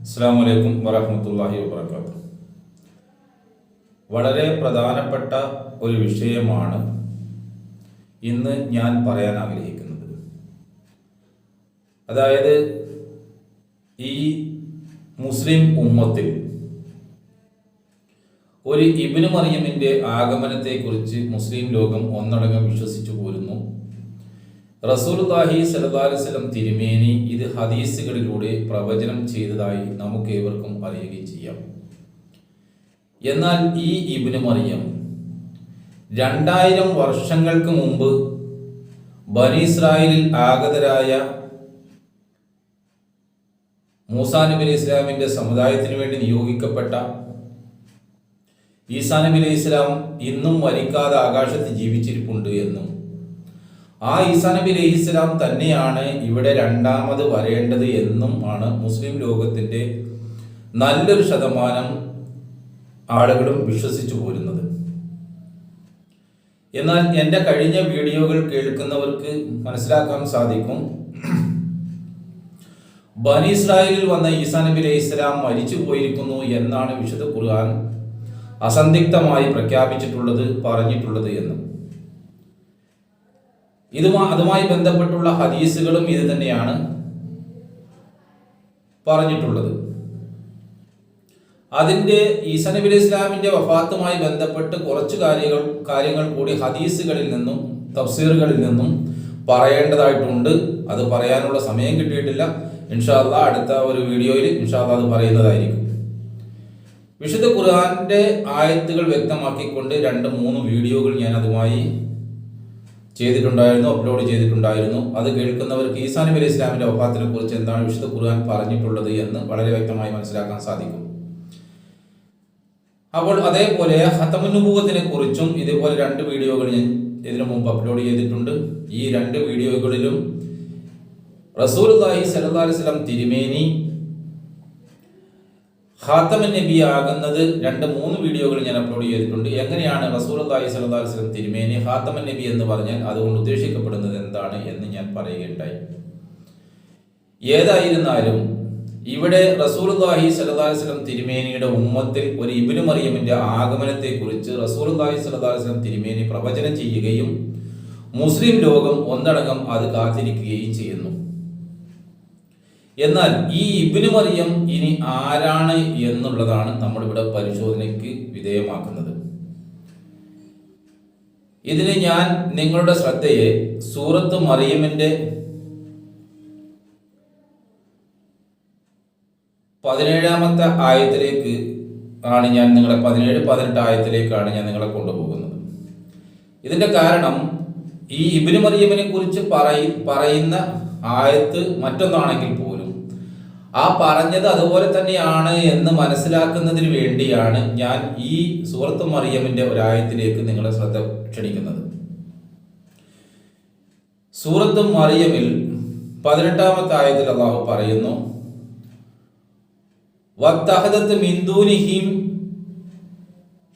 അസ്സലാമു അലൈക്കും വറഹ്മത്തുള്ളാഹി വബറകാതുഹു. വളരെ പ്രധാനപ്പെട്ട ഒരു വിഷയമാണ് ഇന്ന് ഞാൻ പറയാൻ ആഗ്രഹിക്കുന്നത്. അതായത് ഈ മുസ്ലിം ഉമ്മത്തിൽ ഒരു ഇബ്നു മറിയമിൻ്റെ ആഗമനത്തെക്കുറിച്ച് മുസ്ലിം ലോകം ഒന്നടങ്കം വിശ്വസിച്ചു പോരുന്നു. റസൂലുള്ളാഹി സ്വല്ലല്ലാഹു അലൈഹി വസല്ലം തിരുമേനി ഇത് ഹദീസുകളിലൂടെ പ്രവചനം ചെയ്തതായി നമുക്ക് ഏവർക്കും അറിയുകയും ചെയ്യാം. എന്നാൽ ഈ ഇബ്നു മറിയം 2000 വർഷങ്ങൾക്ക് മുമ്പ് ബനി ഇസ്രായേലിൽ ആഗതരായ മൂസാ നബി അലൈഹി ഇസ്ലാമിൻ്റെ സമുദായത്തിന് വേണ്ടി നിയോഗിക്കപ്പെട്ട ഈസാ നബി അലൈഹി ഇസ്ലാം ഇന്നും മരിക്കാതെ ആകാശത്ത് ജീവിച്ചിരിപ്പുണ്ട് എന്നും ആ ഈസാ നബി അലൈഹി ഇസ്ലാം തന്നെയാണ് ഇവിടെ രണ്ടാമത് വരേണ്ടത് എന്നും ആണ് മുസ്ലിം ലോകത്തിൻ്റെ നല്ലൊരു ശതമാനം ആളുകളും വിശ്വസിച്ചു പോരുന്നത്. എന്നാൽ എൻ്റെ കഴിഞ്ഞ വീഡിയോകൾ കേൾക്കുന്നവർക്ക് മനസ്സിലാക്കാൻ സാധിക്കും, ബനി ഇസ്രായേലിൽ വന്ന ഈസാ നബി അലൈഹി ഇസ്ലാം മരിച്ചു പോയിരിക്കുന്നു എന്നാണ് വിശുദ്ധ ഖുർആൻ അസന്ദിഗ്ധമായി പ്രഖ്യാപിച്ചിട്ടുള്ളത്, പറഞ്ഞിട്ടുള്ളത് എന്ന്. അതുമായി ബന്ധപ്പെട്ടുള്ള ഹദീസുകളും ഇത് തന്നെയാണ് പറഞ്ഞിട്ടുള്ളത്. അതിൻ്റെ ഈസാ നബി അലൈഹി ഇസ്ലാമിൻ്റെ വഫാത്തുമായി ബന്ധപ്പെട്ട് കുറച്ച് കാര്യങ്ങൾ കൂടി ഹദീസുകളിൽ നിന്നും തഫ്സീറുകളിൽ നിന്നും പറയേണ്ടതായിട്ടുണ്ട്. അത് പറയാനുള്ള സമയം കിട്ടിയിട്ടില്ല. ഇൻഷാ അല്ലാഹ് അടുത്ത ഒരു വീഡിയോയിൽ ഇൻഷാ അല്ലാഹ് അത് പറയുന്നതായിരിക്കും. വിശുദ്ധ ഖുർആന്റെ ആയത്തുകൾ വ്യക്തമാക്കിക്കൊണ്ട് 2-3 വീഡിയോകൾ ഞാൻ അതുമായി ചെയ്തിട്ടുണ്ടായിരുന്നു, അപ്ലോഡ് ചെയ്തിട്ടുണ്ടായിരുന്നു. അത് കേൾക്കുന്നവർക്ക് ഈസാ നബി അലൈഹി ഇസ്ലാമിൻ്റെ വഫാത്തിനെ കുറിച്ച് എന്താണ് വിശുദ്ധ ഖുർആൻ പറഞ്ഞിട്ടുള്ളത് എന്ന് വളരെ വ്യക്തമായി മനസ്സിലാക്കാൻ സാധിക്കും. അപ്പോൾ അതേപോലെ ഖതമുൻ നുബുവത്തിനെ കുറിച്ചും ഇതേപോലെ 2 വീഡിയോകൾ ഞാൻ ഇതിനു മുമ്പ് അപ്ലോഡ് ചെയ്തിട്ടുണ്ട്. ഈ 2 വീഡിയോകളിലും റസൂലുള്ളാഹി സ്വല്ലല്ലാഹു അലൈഹി വസല്ലം തിരുമേനി ഖാതമുൻ നബി ആകുന്നത് 2-3 വീഡിയോകൾ ഞാൻ അപ്ലോഡ് ചെയ്തിട്ടുണ്ട്. എങ്ങനെയാണ് റസൂലുള്ളാഹി സ്വല്ലല്ലാഹു അലൈഹി വസല്ലം തിരുമേനി ഖാതമുൻ നബി എന്ന് പറഞ്ഞാൽ അതുകൊണ്ട് ഉദ്ദേശിക്കപ്പെടുന്നത് എന്താണ് എന്ന് ഞാൻ പറയുകയുണ്ടായി. ഏതായിരുന്നാലും ഇവിടെ റസൂലുള്ളാഹി സ്വല്ലല്ലാഹു അലൈഹി വസല്ലം തിരുമേനിയുടെ ഉമ്മത്തിൽ ഒരു ഇബ്നു മറിയമിന്റെ ആഗമനത്തെക്കുറിച്ച് റസൂലുള്ളാഹി സ്വല്ലല്ലാഹു അലൈഹി വസല്ലം തിരുമേനി പ്രവചനം ചെയ്യുകയും മുസ്ലിം ലോകം ഒന്നടങ്കം അത് കാത്തിരിക്കുകയും ചെയ്യുന്നു. എന്നാൽ ഈ ഇബ്നു മറിയം ഇനി ആരാണ് എന്നുള്ളതാണ് നമ്മളിവിടെ പരിശോധനയ്ക്ക് വിധേയമാക്കുന്നത്. ഇതിന് ഞാൻ നിങ്ങളുടെ ശ്രദ്ധയെ സൂറത്ത് മറിയമിന്റെ 17-ാമത്തെ ആയത്തിലേക്ക് ആണ് ഞാൻ നിങ്ങളെ 17-18 ആയത്തിലേക്കാണ് ഞാൻ നിങ്ങളെ കൊണ്ടുപോകുന്നത്. ഇതിന്റെ കാരണം ഈ ഇബ്നു മറിയമിനെ കുറിച്ച് പറയുന്ന ആയത്ത് മറ്റൊന്നാണെങ്കിൽ പോലും ആ പറഞ്ഞത് അതുപോലെ തന്നെയാണ് എന്ന് മനസ്സിലാക്കുന്നതിന് വേണ്ടിയാണ് ഞാൻ ഈ സൂറത്ത് മറിയമിന്റെ ഒരായത്തിലേക്ക് നിങ്ങളെ ശ്രദ്ധ ക്ഷണിക്കുന്നത്. സൂറത്ത് മറിയമിൽ 18-ാമത്തെ ആയത്തിൽ അല്ലാഹു പറയുന്നു, വത്തഖദത് മിൻ ദൂനിഹിം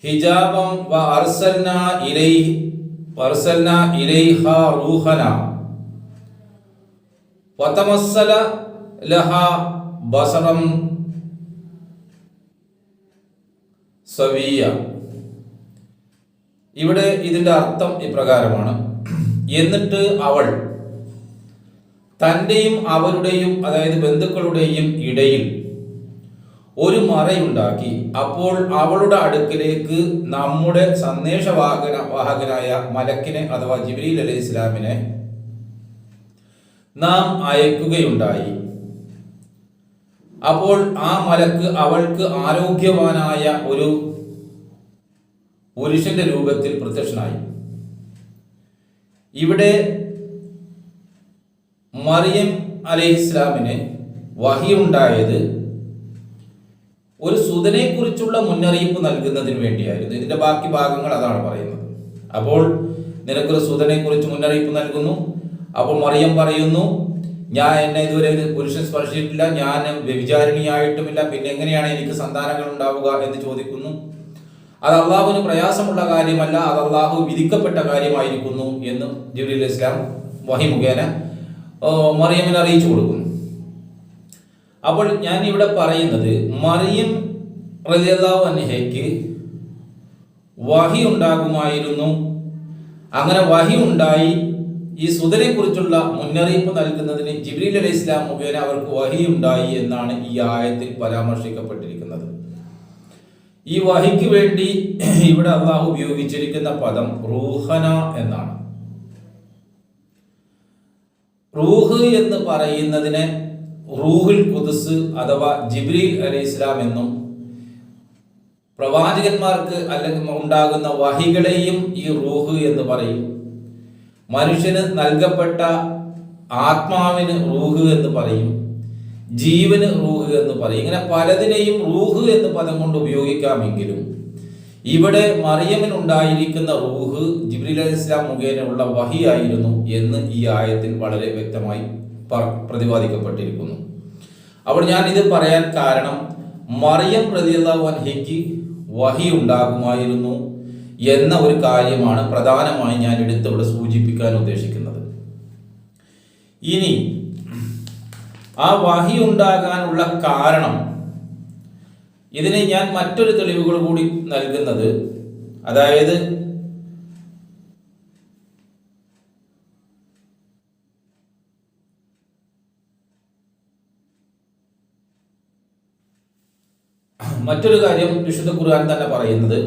ഹിജാബൻ വഅർസൽനാ ഇലൈഹാ റൂഹനാ വതമസ്സല ലഹാ ബസറം സവിയ. ഇവിടെ ഇതിന്റെ അർത്ഥം ഇപ്രകാരമാണ്: എന്നിട്ട് അവൾ തൻ്റെയും അവരുടെയും, അതായത് ബന്ധുക്കളുടെയും ഇടയിൽ ഒരു മറയുണ്ടാക്കി. അപ്പോൾ അവളുടെ അടുക്കിലേക്ക് നമ്മുടെ സന്ദേശവാഹകനായ മലക്കിനെ അഥവാ ജിബ്രീൽ അലൈഹി ഇസ്ലാമിനെ നാം അയക്കുകയുണ്ടായി. അപ്പോൾ ആ മലക്ക് അവൾക്ക് ആരോഗ്യവാനായ ഒരു പുരുഷന്റെ രൂപത്തിൽ പ്രത്യക്ഷനായി. ഇവിടെ മറിയം അലൈഹിസ്ലാമിന് വഹി ഉണ്ടായത് ഒരു സുതനെ കുറിച്ചുള്ള മുന്നറിയിപ്പ് നൽകുന്നതിന് വേണ്ടിയായിരുന്നു. ഇതിന്റെ ബാക്കി ഭാഗങ്ങൾ അതാണ് പറയുന്നത്. അപ്പോൾ നിനക്കൊരു സുതനെ കുറിച്ച് മുന്നറിയിപ്പ് നൽകുന്നു. അപ്പോൾ മറിയം പറയുന്നു, എന്നെ ഇതുവരെ പുരുഷൻ സ്പർശിച്ചിട്ടില്ല, ഞാൻ വ്യഭിചാരിണിയായിട്ടുമില്ല, പിന്നെ എങ്ങനെയാണ് എനിക്ക് സന്താനങ്ങൾ ഉണ്ടാവുക എന്ന് ചോദിക്കുന്നു. അത് അള്ളാഹുവിന് പ്രയാസമുള്ള കാര്യമല്ല, അത് അള്ളാഹു വിധിക്കപ്പെട്ട കാര്യമായിരിക്കുന്നു എന്ന് ജിബ്രീൽ ഇസ്ലാം വഹി മുഖേന മറിയമിനെ അറിയിച്ചു കൊടുക്കുന്നു. അപ്പോൾ ഞാൻ ഇവിടെ പറയുന്നത് മറിയം റളിയല്ലാഹു അൻഹയ്ക്ക് വഹി ഉണ്ടാകുമായിരുന്നു. അങ്ങനെ വഹി ഉണ്ടായി ഈ സുതനെ കുറിച്ചുള്ള മുന്നറിയിപ്പ് നൽകുന്നതിന് ജിബ്രീൽ അലൈഹിസ്സലാം മുഖേന അവർക്ക് വഹി ഉണ്ടായി എന്നാണ് ഈ ആയത്തിൽ പരാമർശിക്കപ്പെട്ടിരിക്കുന്നത്. ഈ വഹിക്ക് വേണ്ടി ഇവിടെ അള്ളാഹു ഉപയോഗിച്ചിരിക്കുന്ന പദം റൂഹന എന്നാണ്. റൂഹ് എന്ന് പറയുന്നതിനെ റൂഹുൽ ഖുദ്സ് അഥവാ ജിബ്രീൽ അലൈഹിസ്സലാം എന്നും, പ്രവാചകന്മാർക്ക് അല്ലെങ്കിൽ ഉണ്ടാകുന്ന വഹികളെയും ഈ റൂഹ് എന്ന് പറയും. മനുഷ്യന് നൽകപ്പെട്ട ആത്മാവിന് റൂഹ് എന്ന് പറയും, ജീവന് റൂഹ് എന്ന് പറയും. ഇങ്ങനെ പലതിനെയും റൂഹ് എന്ന പദം കൊണ്ട് ഉപയോഗിക്കാമെങ്കിലും ഇവിടെ മറിയമിനുണ്ടായിരിക്കുന്ന റൂഹ് ജിബ്രീൽ അലൈഹിസ്സലാം മുഖേനയുള്ള വഹിയായിരുന്നു എന്ന് ഈ ആയത്തിൽ വളരെ വ്യക്തമായി പ്രതിപാദിക്കപ്പെട്ടിരിക്കുന്നു. അപ്പോൾ ഞാൻ ഇത് പറയാൻ കാരണം മറിയം റളിയല്ലാഹു അൻഹയ്ക്ക് വഹി ഉണ്ടാകുമായിരുന്നു എന്ന ഒരു കാര്യമാണ് പ്രധാനമായി ഞാൻ എടുത്തിവിടെ സൂചിപ്പിക്കാൻ ഉദ്ദേശിക്കുന്നത്. ഇനി ആ വഹി ഉണ്ടാകാനുള്ള കാരണം, ഇതിന് ഞാൻ മറ്റൊരു തെളിവുകൾ കൂടി നൽകുന്നത്, അതായത് മറ്റൊരു കാര്യം വിശുദ്ധ ഖുർആൻ തന്നെ പറയുന്നത്,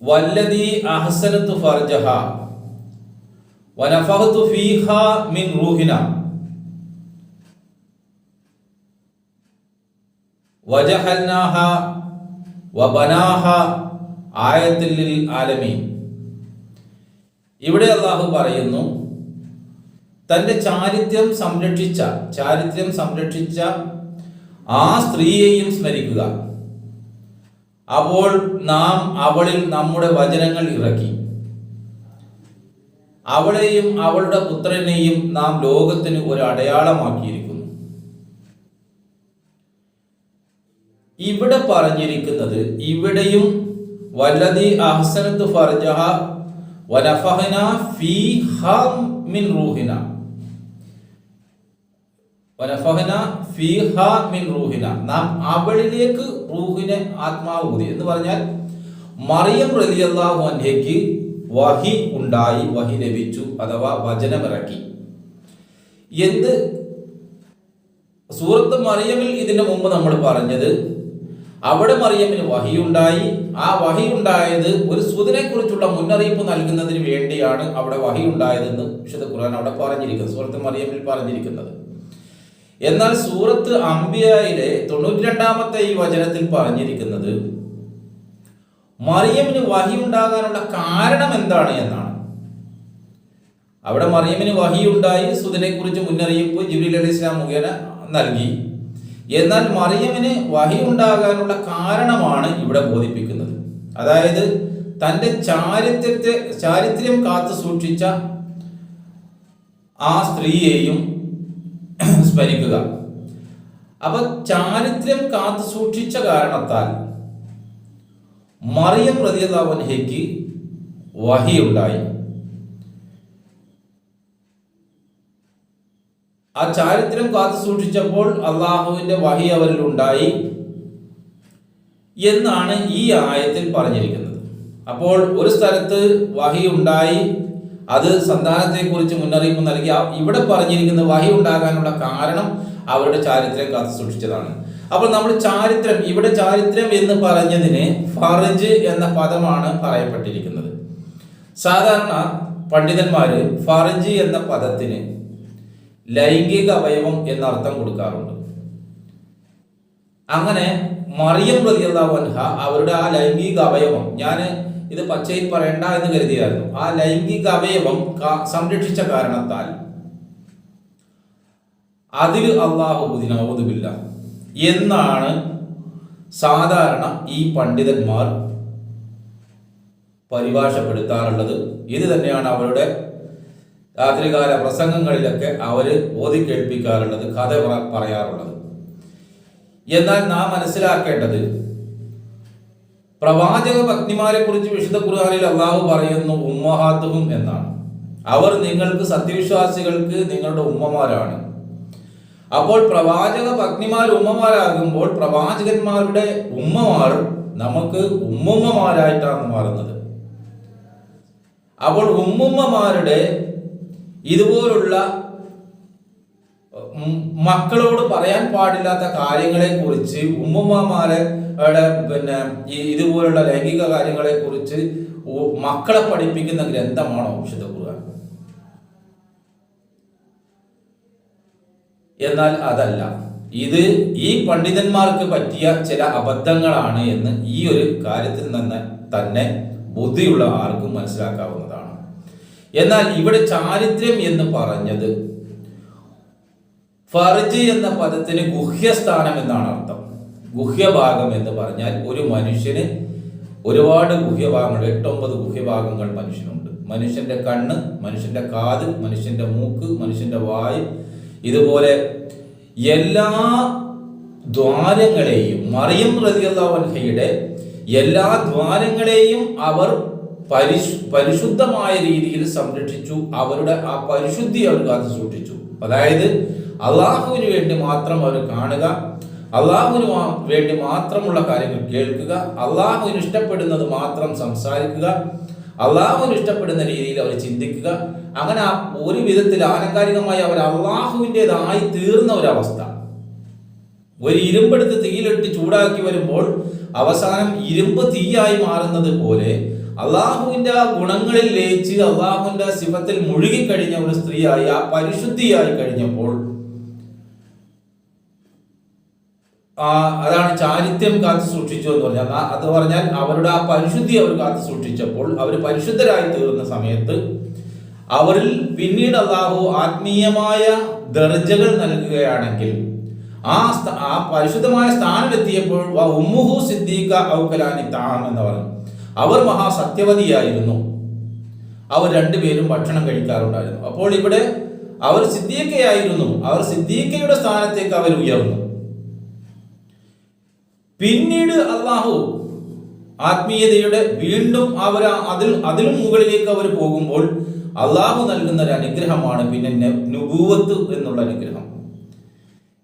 വല്ലദീ അഹ്സനതു ഫർജഹ വനഫഖതു ഫീഹാ മിൻ റൂഹിനാ വജഅൽനാഹാ വബനാഹാ ആയത്തുൽ ലിൽ ആലമീൻ. ഇവിടെ അല്ലാഹു പറയുന്നു, തന്റെ ചാരിത്രം സംരക്ഷിച്ച ആ സ്ത്രീയെയും സ്മരിക്കുക. അപ്പോൾ നാം അവളിൽ നമ്മുടെ വചനങ്ങൾ ഇറക്കി, അവളെയും അവളുടെ പുത്രനെയും നാം ലോകത്തിന് ഒരു അടയാളമാക്കിയിരിക്കുന്നു. ഇവിടെ പറഞ്ഞിരിക്കുന്നത്, ഇവിടെയും വല്ലദീ അഹ്സനതു ഫർജഹ വനഫഖനാ ഫീഹാ മിൻ റൂഹിനാ നാം അവളിലേക്ക് റൂഹിനെ ആത്മാവ് ഊതി എന്ന് പറഞ്ഞാൽ മറിയം റളിയല്ലാഹു അൻഹയ്ക്ക് വഹി ഉണ്ടായി, വഹി ലഭിച്ചു അഥവാ വചനമിറക്കി. എന്ത് സൂറത്ത് മറിയമിൽ ഇതിനു മുമ്പ് നമ്മൾ പറഞ്ഞത്, അവിടെ മറിയമിന് വഹിയുണ്ടായി. ആ വഹിയുണ്ടായത് ഒരു സൂതനെ കുറിച്ചുള്ള മുന്നറിയിപ്പ് നൽകുന്നതിന് വേണ്ടിയാണ് അവിടെ വഹിയുണ്ടായതെന്ന് വിശുദ്ധ ഖുർആൻ അവിടെ പറഞ്ഞിരിക്കുന്നത്, സൂറത്ത് മറിയമിൽ പറഞ്ഞിരിക്കുന്നത്. എന്നാൽ സൂറത്ത് അംബിയയിലെ 92-ാമത്തെ ഈ വചനത്തിൽ പറഞ്ഞിരിക്കുന്നത് മറിയമിന് വഹിയുണ്ടാകാനുള്ള കാരണം എന്താണ് എന്നാണ്. അവിടെ മറിയമിന് വഹിയുണ്ടായി, സൂതനെ കുറിച്ച് മുന്നറിയിപ്പ് ജിബ്രീൽ അലൈഹിസ്സലാം മുഖേന നൽകി. എന്നാൽ മറിയമിന് വഹി ഉണ്ടാകാനുള്ള കാരണമാണ് ഇവിടെ ബോധിപ്പിക്കുന്നത്. അതായത് തൻ്റെ ചാരിത്രം കാത്തു സൂക്ഷിച്ച ആ സ്ത്രീയെയും സ്മരിക്കുക. അപ്പൊ ചാരിത്രം കാത്തു സൂക്ഷിച്ച കാരണത്താൽ മറിയം റളിയല്ലാഹു അൻഹയ്ക്ക് വഹി ഉണ്ടായി. ആ ചാരിത്രം കാത്തു സൂക്ഷിച്ചപ്പോൾ അള്ളാഹുവിന്റെ വഹി അവരിൽ ഉണ്ടായി എന്നാണ് ഈ ആയത്തിൽ പറഞ്ഞിരിക്കുന്നത്. അപ്പോൾ ഒരു സ്ഥലത്ത് വഹി ഉണ്ടായി, അത് സന്താനത്തെക്കുറിച്ച് മുന്നറിയിപ്പ് നൽകി. ഇവിടെ പറഞ്ഞിരിക്കുന്ന വഹി ഉണ്ടാകാനുള്ള കാരണം അവരുടെ ചാരിത്രം കാത്തു സൂക്ഷിച്ചതാണ്. അപ്പോൾ നമ്മൾ ചാരിത്രം, ഇവിടെ ചാരിത്രം എന്ന് പറഞ്ഞതിന് ഫർജ് എന്ന പദമാണ് പറയപ്പെട്ടിരിക്കുന്നത്. സാധാരണ പണ്ഡിതന്മാര് ഫർജ് എന്ന പദത്തിന് ലൈംഗിക അവയവം എന്നർത്ഥം കൊടുക്കാറുണ്ട്. അങ്ങനെ മറിയം റളിയല്ലാഹു അൻഹ അവരുടെ ആ ലൈംഗിക അവയവം, ഞാൻ ഇത് പച്ചയിൽ പറയണ്ട എന്ന് കരുതിയായിരുന്നു, ആ ലൈംഗിക അവയവം സംരക്ഷിച്ച കാരണത്താൽ അതിൽ അല്ലാഹു ഊദിന എന്നാണ് സാധാരണ ഈ പണ്ഡിതന്മാർ പരിഭാഷപ്പെടുത്താറുള്ളത്. ഇത് തന്നെയാണ് അവരുടെ രാത്രികാല പ്രസംഗങ്ങളിലൊക്കെ അവർ ഓതി കേൾപ്പിക്കാറുള്ളത്, കഥ പറയാറുള്ളത്. എന്നാൽ നാം മനസ്സിലാക്കേണ്ടത്, പ്രവാചക പത്നിമാരെ കുറിച്ച് വിശുദ്ധ ഖുർആനിൽ അല്ലാഹു പറയുന്നു ഉമ്മഹാത്തുഹും എന്നാണ്. അവർ നിങ്ങൾക്ക് സത്യവിശ്വാസികൾക്ക് നിങ്ങളുടെ ഉമ്മമാരാണ്. അപ്പോൾ പ്രവാചക പത്നിമാർ ഉമ്മമാരാകുമ്പോൾ പ്രവാചകന്മാരുടെ ഉമ്മമാർ നമുക്ക് ഉമ്മുമ്മമാരായിട്ടാണ് മാറുന്നത്. അപ്പോൾ ഉമ്മുമ്മമാരുടെ ഇതുപോലുള്ള മക്കളോട് പറയാൻ പാടില്ലാത്ത കാര്യങ്ങളെ കുറിച്ച് ഉമ്മുമ്മമാരെ ഇതുപോലുള്ള ലൈംഗിക കാര്യങ്ങളെ കുറിച്ച് മക്കളെ പഠിപ്പിക്കുന്ന ഗ്രന്ഥമാണോ വിശുദ്ധ ഖുർആൻ? എന്നാൽ അതല്ല. ഇത് ഈ പണ്ഡിതന്മാർക്ക് പറ്റിയ ചില അബദ്ധങ്ങളാണ് എന്ന് ഈ ഒരു കാര്യത്തിൽ നിന്ന് തന്നെ ബുദ്ധിയുള്ള ആർക്കും മനസ്സിലാക്കാവുന്നതാണ്. എന്നാൽ ഇവിടെ ചാരിത്രം എന്ന് പറഞ്ഞത് ഫർജ് എന്ന പദത്തിന് ഗുഹ്യസ്ഥാനം എന്നാണ് അർത്ഥം. ഗുഹ്യഭാഗം എന്ന് പറഞ്ഞാൽ ഒരു മനുഷ്യന് ഒരുപാട് ഗുഹ്യഭാഗങ്ങൾ, 8-9 ഗുഹ്യഭാഗങ്ങൾ മനുഷ്യനുണ്ട്. മനുഷ്യന്റെ കണ്ണ്, മനുഷ്യന്റെ കാത്, മനുഷ്യന്റെ മൂക്ക്, മനുഷ്യന്റെ വായ്, ഇതുപോലെ എല്ലാ ദ്വാരങ്ങളെയും മറിയം റളിയല്ലാഹു അൻഹയുടെ എല്ലാ ദ്വാരങ്ങളെയും അവർ പരിശുദ്ധമായ രീതിയിൽ സംരക്ഷിച്ചു. അവരുടെ ആ പരിശുദ്ധി അവർ കാത്തു സൂക്ഷിച്ചു. അതായത് അള്ളാഹുവിന് വേണ്ടി മാത്രം അവർ കാണുക, അള്ളാഹുവിന് വേണ്ടി മാത്രമുള്ള കാര്യങ്ങൾ കേൾക്കുക, അള്ളാഹുവിന് ഇഷ്ടപ്പെടുന്നത് മാത്രം സംസാരിക്കുക, അള്ളാഹുവിന് ഇഷ്ടപ്പെടുന്ന രീതിയിൽ അവർ ചിന്തിക്കുക. അങ്ങനെ ഒരു വിധത്തിൽ ആലങ്കാരികമായി അവർ അള്ളാഹുവിൻ്റെതായി തീർന്ന ഒരവസ്ഥ. ഒരു ഇരുമ്പെടുത്ത് തീയിലിട്ട് ചൂടാക്കി വരുമ്പോൾ അവസാനം ഇരുമ്പ് തീയായി മാറുന്നത് പോലെ അള്ളാഹുവിൻ്റെ ആ ഗുണങ്ങളിൽ ലയിച്ച് അള്ളാഹുവിൻ്റെ സിഫത്തിൽ മുഴുകിക്കഴിഞ്ഞ ഒരു സ്ത്രീയായി, ആ പരിശുദ്ധിയായി കഴിഞ്ഞപ്പോൾ അതാണ് ചാരിത്രം കാത്തു സൂക്ഷിച്ചു എന്ന് പറഞ്ഞാൽ. അത് പറഞ്ഞാൽ അവരുടെ ആ പരിശുദ്ധി അവർ കാത്തു സൂക്ഷിച്ചപ്പോൾ, അവർ പരിശുദ്ധരായി തീർന്ന സമയത്ത് അവരിൽ പിന്നീട് അള്ളാഹു ആത്മീയമായ ദർജകൾ നൽകുകയാണെങ്കിൽ ആ പരിശുദ്ധമായ സ്ഥാനത്തെത്തിയപ്പോൾ ഉമ്മുഹു സിദ്ദീഖ ഔകലാനി താം എന്ന് പറഞ്ഞു. അവർ മഹാസത്യവതിയായിരുന്നു. അവർ രണ്ടുപേരും ഭക്ഷണം കഴിക്കാറുണ്ടായിരുന്നു. അപ്പോൾ ഇവിടെ അവർ സിദ്ദീഖയായിരുന്നു. അവർ സിദ്ദീഖയുടെ സ്ഥാനത്തേക്ക് അവർ ഉയർന്നു. പിന്നീട് അള്ളാഹു ആത്മീയതയുടെ വീണ്ടും അവർ അതിലും മുകളിലേക്ക് അവർ പോകുമ്പോൾ അള്ളാഹു നൽകുന്ന ഒരു അനുഗ്രഹമാണ് പിന്നെ നുബൂവത്ത് എന്നുള്ള അനുഗ്രഹം.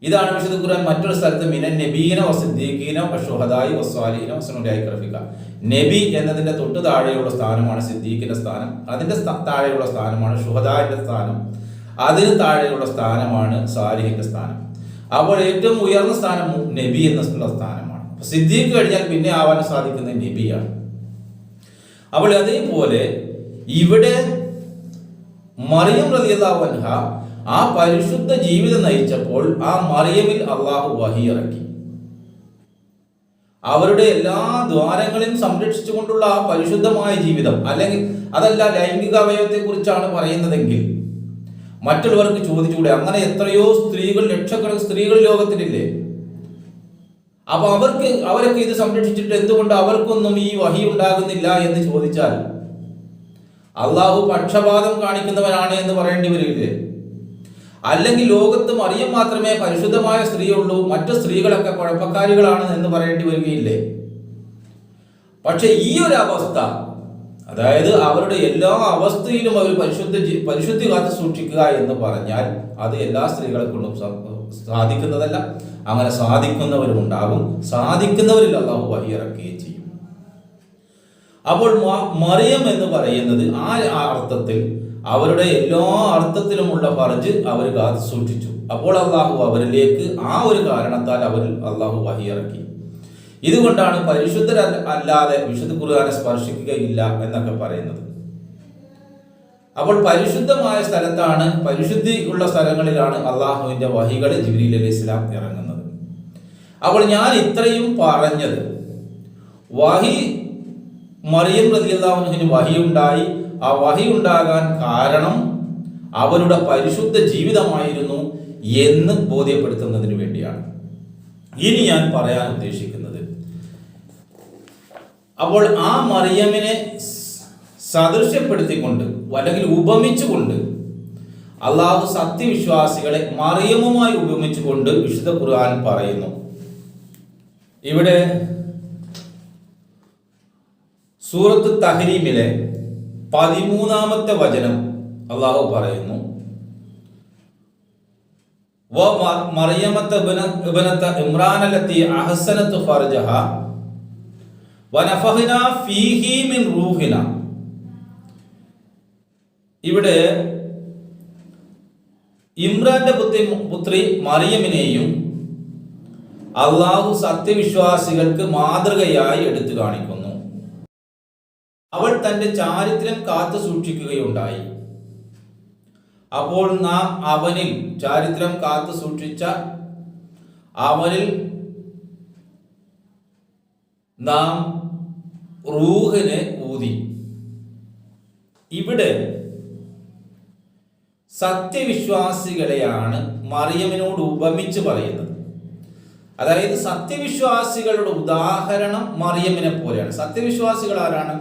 ഇതാണ് വിശുദ്ധ ഖുർആൻ മറ്റൊരു സ്ഥലത്ത് മിനൻ നബീന വസിദ്ദീഖീന വശുഹദായി വസ്വാലിഹീന വസ്നുലൈക റഫീഖ. നബി എന്നതിന്റെ തൊട്ട് താഴെയുള്ള സ്ഥാനമാണ് സിദ്ദീഖിന്റെ സ്ഥാനം, അതിന്റെ താഴെയുള്ള സ്ഥാനമാണ് ഷുഹദാന്റെ സ്ഥാനം, അതിന് താഴെയുള്ള സ്ഥാനമാണ് സാലിഹിന്റെ സ്ഥാനം. അപ്പോൾ ഏറ്റവും ഉയർന്ന സ്ഥാനം നബി എന്നുള്ള സ്ഥാനമാണ്. സിദ്ദീഖ് കഴിഞ്ഞാൽ പിന്നെ ആവാൻ സാധിക്കുന്നത് നബിയാണ്. അപ്പോൾ അതേപോലെ ഇവിടെ മറിയം റളിയല്ലാഹു അൻഹ ആ പരിശുദ്ധ ജീവിതം നയിച്ചപ്പോൾ ആ മറിയമിൽ അള്ളാഹു വഹി ഇറക്കി. അവരുടെ എല്ലാ ദ്വാരങ്ങളെയും സംരക്ഷിച്ചുകൊണ്ടുള്ള ആ പരിശുദ്ധമായ ജീവിതം, അല്ലെങ്കിൽ അതല്ല ലൈംഗിക അവയവത്തെ കുറിച്ചാണ് പറയുന്നതെങ്കിൽ മറ്റുള്ളവർക്ക് ചോദിച്ചുകൂടെ? അങ്ങനെ എത്രയോ സ്ത്രീകൾ, ലക്ഷക്കണക്കിന് സ്ത്രീകൾ ലോകത്തിലില്ലേ? അപ്പൊ അവരൊക്കെ ഇത് സംരക്ഷിച്ചിട്ട് എന്തുകൊണ്ട് അവർക്കൊന്നും ഈ വഹി ഉണ്ടാകുന്നില്ല എന്ന് ചോദിച്ചാൽ അള്ളാഹു പക്ഷപാതം കാണിക്കുന്നവനാണ് എന്ന് പറയേണ്ടി വരില്ലേ? അല്ലെങ്കിൽ ലോകത്ത് മറിയം മാത്രമേ പരിശുദ്ധമായ സ്ത്രീയുള്ളൂ, മറ്റു സ്ത്രീകളൊക്കെ കുഴപ്പക്കാരികളാണ് എന്ന് പറയേണ്ടി വരികയില്ലേ? പക്ഷെ ഈ ഒരു അവസ്ഥ, അതായത് അവരുടെ എല്ലാ അവസ്ഥയിലും അവർ പരിശുദ്ധി കാത്തു സൂക്ഷിക്കുക എന്ന് പറഞ്ഞാൽ അത് എല്ലാ സ്ത്രീകളെ കൊണ്ടും സാധിക്കുന്നതല്ല. അങ്ങനെ സാധിക്കുന്നവരും ഉണ്ടാകും, സാധിക്കുന്നവരിൽ അള്ളാഹു വഹി ഇറക്കുകയും ചെയ്യും. അപ്പോൾ മറിയം എന്ന് പറയുന്നത് ആ അർത്ഥത്തിൽ അവരുടെ എല്ലാ അർത്ഥത്തിലുമുള്ള ഫർജ് അവർ കാത്തു സൂക്ഷിച്ചു. അപ്പോൾ അള്ളാഹു അവരിലേക്ക് ആ ഒരു കാരണത്താൽ അള്ളാഹു വഹി ഇറക്കി. ഇതുകൊണ്ടാണ് പരിശുദ്ധരല്ലാതെ വിശുദ്ധ ഖുർആനെ സ്പർശിക്കുകയില്ല എന്നൊക്കെ പറയുന്നത്. അപ്പോൾ പരിശുദ്ധമായ സ്ഥലത്താണ്, പരിശുദ്ധി ഉള്ള സ്ഥലങ്ങളിലാണ് അള്ളാഹുവിന്റെ വഹികൾ ജിബ്രീൽ അലൈഹിസ്സലാം ഇറങ്ങുന്നത്. അപ്പോൾ ഞാൻ ഇത്രയും പറഞ്ഞത്, വഹി മറിയം റളിയല്ലാഹു അൻഹയ്ക്ക് വഹി ഉണ്ടായി. ആ വഹി ഉണ്ടാകാൻ കാരണം അവരുടെ പരിശുദ്ധ ജീവിതമായിരുന്നു എന്ന് ബോധ്യപ്പെടുത്തുന്നതിന് വേണ്ടിയാണ്. ഇനി ഞാൻ പറയാൻ ഉദ്ദേശിക്കുന്നത്, അപ്പോൾ ആ മറിയമിനെ സദൃശ്യപ്പെടുത്തിക്കൊണ്ട് അല്ലെങ്കിൽ ഉപമിച്ചുകൊണ്ട് അള്ളാഹു സത്യവിശ്വാസികളെ മറിയമുമായി ഉപമിച്ചുകൊണ്ട് വിശുദ്ധ ഖുർആൻ പറയുന്നു. ഇവിടെ സൂറത്ത് തഹ്രീമിലെ 13-ാമത്തെ വചനം അള്ളാഹു പറയുന്നു, മറിയമത്ത് ഇബ്നത ഇമ്രാൻ അല്ലത്തി അഹ്സനത് ഫർജഹ വനഫഖ്നാ ഫീഹി മിൻ റൂഹിന. ഇവിടെ ഇമ്രാന്റെ പുത്രി മറിയമിനെയും അള്ളാഹു സത്യവിശ്വാസികൾക്ക് മാതൃകയായി എടുത്തു കാണിക്കുന്നു. അവൾ തന്റെ ചാരിത്രം കാത്തു സൂക്ഷിക്കുകയുണ്ടായി. അപ്പോൾ നാം അവനിൽ, ചാരിത്രം കാത്തു സൂക്ഷിച്ച അവനിൽ നാം റൂഹിനെ ഊതി. ഇവിടെ സത്യവിശ്വാസികളെയാണ് മറിയമിനോട് ഉപമിച്ച് പറയുന്നത്. അതായത് സത്യവിശ്വാസികളുടെ ഉദാഹരണം മറിയമിനെ പോലെയാണ്. സത്യവിശ്വാസികൾ ആരാണ്?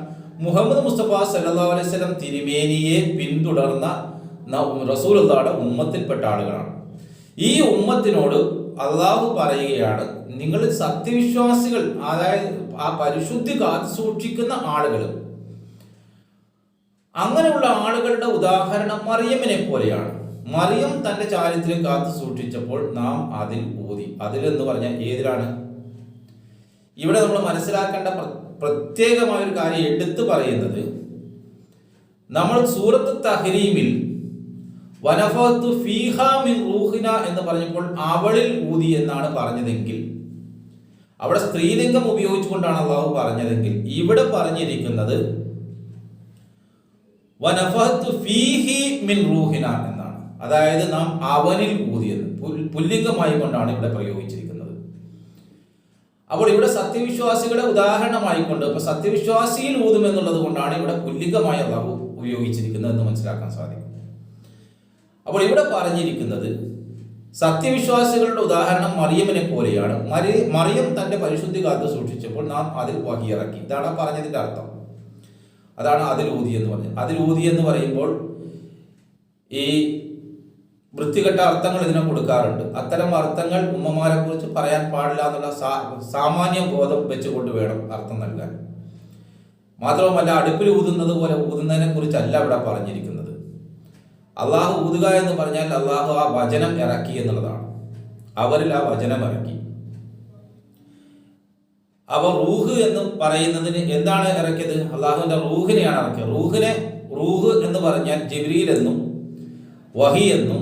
മുഹമ്മദ് മുസ്തഫ സല്ലല്ലാഹു അലൈഹി വസല്ലം തിരുമേനിയെ പിന്തുടർന്ന റസൂലുള്ളാഹിയുടെ ഉമ്മത്തിൽപ്പെട്ട ആളുകളാണ്. ഈ ഉമ്മത്തിനോട് അള്ളാഹു പറയുകയാണ്, നിങ്ങൾ സത്യവിശ്വാസികൾ, അതായത് ആ പരിശുദ്ധി കാത്തു സൂക്ഷിക്കുന്ന ആളുകൾ, അങ്ങനെയുള്ള ആളുകളുടെ ഉദാഹരണം മറിയമിനെ പോലെയാണ്. മറിയം തന്റെ ചാരിത്രം കാത്തു സൂക്ഷിച്ചപ്പോൾ നാം അതിൽ ഊതി. അതിലെന്ന് പറഞ്ഞാൽ ഏതിലാണ്? ഇവിടെ നമ്മൾ മനസ്സിലാക്കേണ്ട പ്രത്യേകമായ ഒരു കാര്യം എടുത്തു പറയുന്നത്, നമ്മൾ സൂറത്ത് തഹ്രീമിൽ വനഫഖ്തു ഫീഹാ മിൻ റൂഹിന എന്ന് പറഞ്ഞപ്പോൾ അവളിൽ ഊതി എന്നാണ് പറഞ്ഞതെങ്കിൽ, അവിടെ സ്ത്രീലിംഗം ഉപയോഗിച്ചുകൊണ്ടാണ് അള്ളാഹു പറഞ്ഞതെങ്കിൽ, ഇവിടെ പറഞ്ഞിരിക്കുന്നത് വനഫഖ്തു ഫീഹി മിൻ റൂഹിന എന്നാണ്. അതായത് നാം അവനിൽ ഊതിയത് പുല്ലിംഗമായി കൊണ്ടാണ് ഇവിടെ പ്രയോഗിച്ചിരിക്കുന്നത്. അപ്പോൾ ഇവിടെ സത്യവിശ്വാസികളെ ഉദാഹരണമായിക്കൊണ്ട്, ഇപ്പൊ സത്യവിശ്വാസിയിൽ ഊതും എന്നുള്ളത് കൊണ്ടാണ് ഇവിടെ പുല്ലിംഗമായി അള്ളാഹു ഉപയോഗിച്ചിരിക്കുന്നത് എന്ന് മനസ്സിലാക്കാൻ സാധിക്കും. അപ്പോൾ ഇവിടെ പറഞ്ഞിരിക്കുന്നത് സത്യവിശ്വാസികളുടെ ഉദാഹരണം മറിയമിനെ പോലെയാണ്. മറിയം തന്റെ പരിശുദ്ധി കാത്തു സൂക്ഷിച്ചപ്പോൾ നാം അതിൽ വഹിയിറക്കി. ഇതാണ് പറഞ്ഞതിന്റെ അർത്ഥം. അതാണ് അതിൽ ഊതി എന്ന് പറഞ്ഞത്. അതിൽ ഊതി എന്ന് പറയുമ്പോൾ ഈ വൃത്തികെട്ട അർത്ഥങ്ങൾ ഇതിനെ കൊടുക്കാറുണ്ട്. അത്തരം അർത്ഥങ്ങൾ ഉമ്മമാരെ കുറിച്ച് പറയാൻ പാടില്ല എന്നുള്ള സാമാന്യ ബോധം വെച്ചുകൊണ്ട് വേണം അർത്ഥം നൽകാൻ. മാത്രവുമല്ല, അടുപ്പിൽ ഊതുന്നത് പോലെ ഊതുന്നതിനെ കുറിച്ചല്ല ഇവിടെ പറഞ്ഞിരിക്കുന്നത്. അള്ളാഹു ഊതുക എന്ന് പറഞ്ഞാൽ അള്ളാഹു ആ വചനം ഇറക്കി എന്നുള്ളതാണ്. അവരിൽ ആ വചനം ഇറക്കി. അപ്പോൾ റൂഹ് എന്ന് പറയുന്നതിന് എന്താണ് ഇറക്കിയത്? അള്ളാഹുവിന്റെ റൂഹിനെയാണ് ഇറക്കിയത്. റൂഹ് എന്ന് പറഞ്ഞാൽ ജിബ്രീൽ എന്നും വഹി എന്നും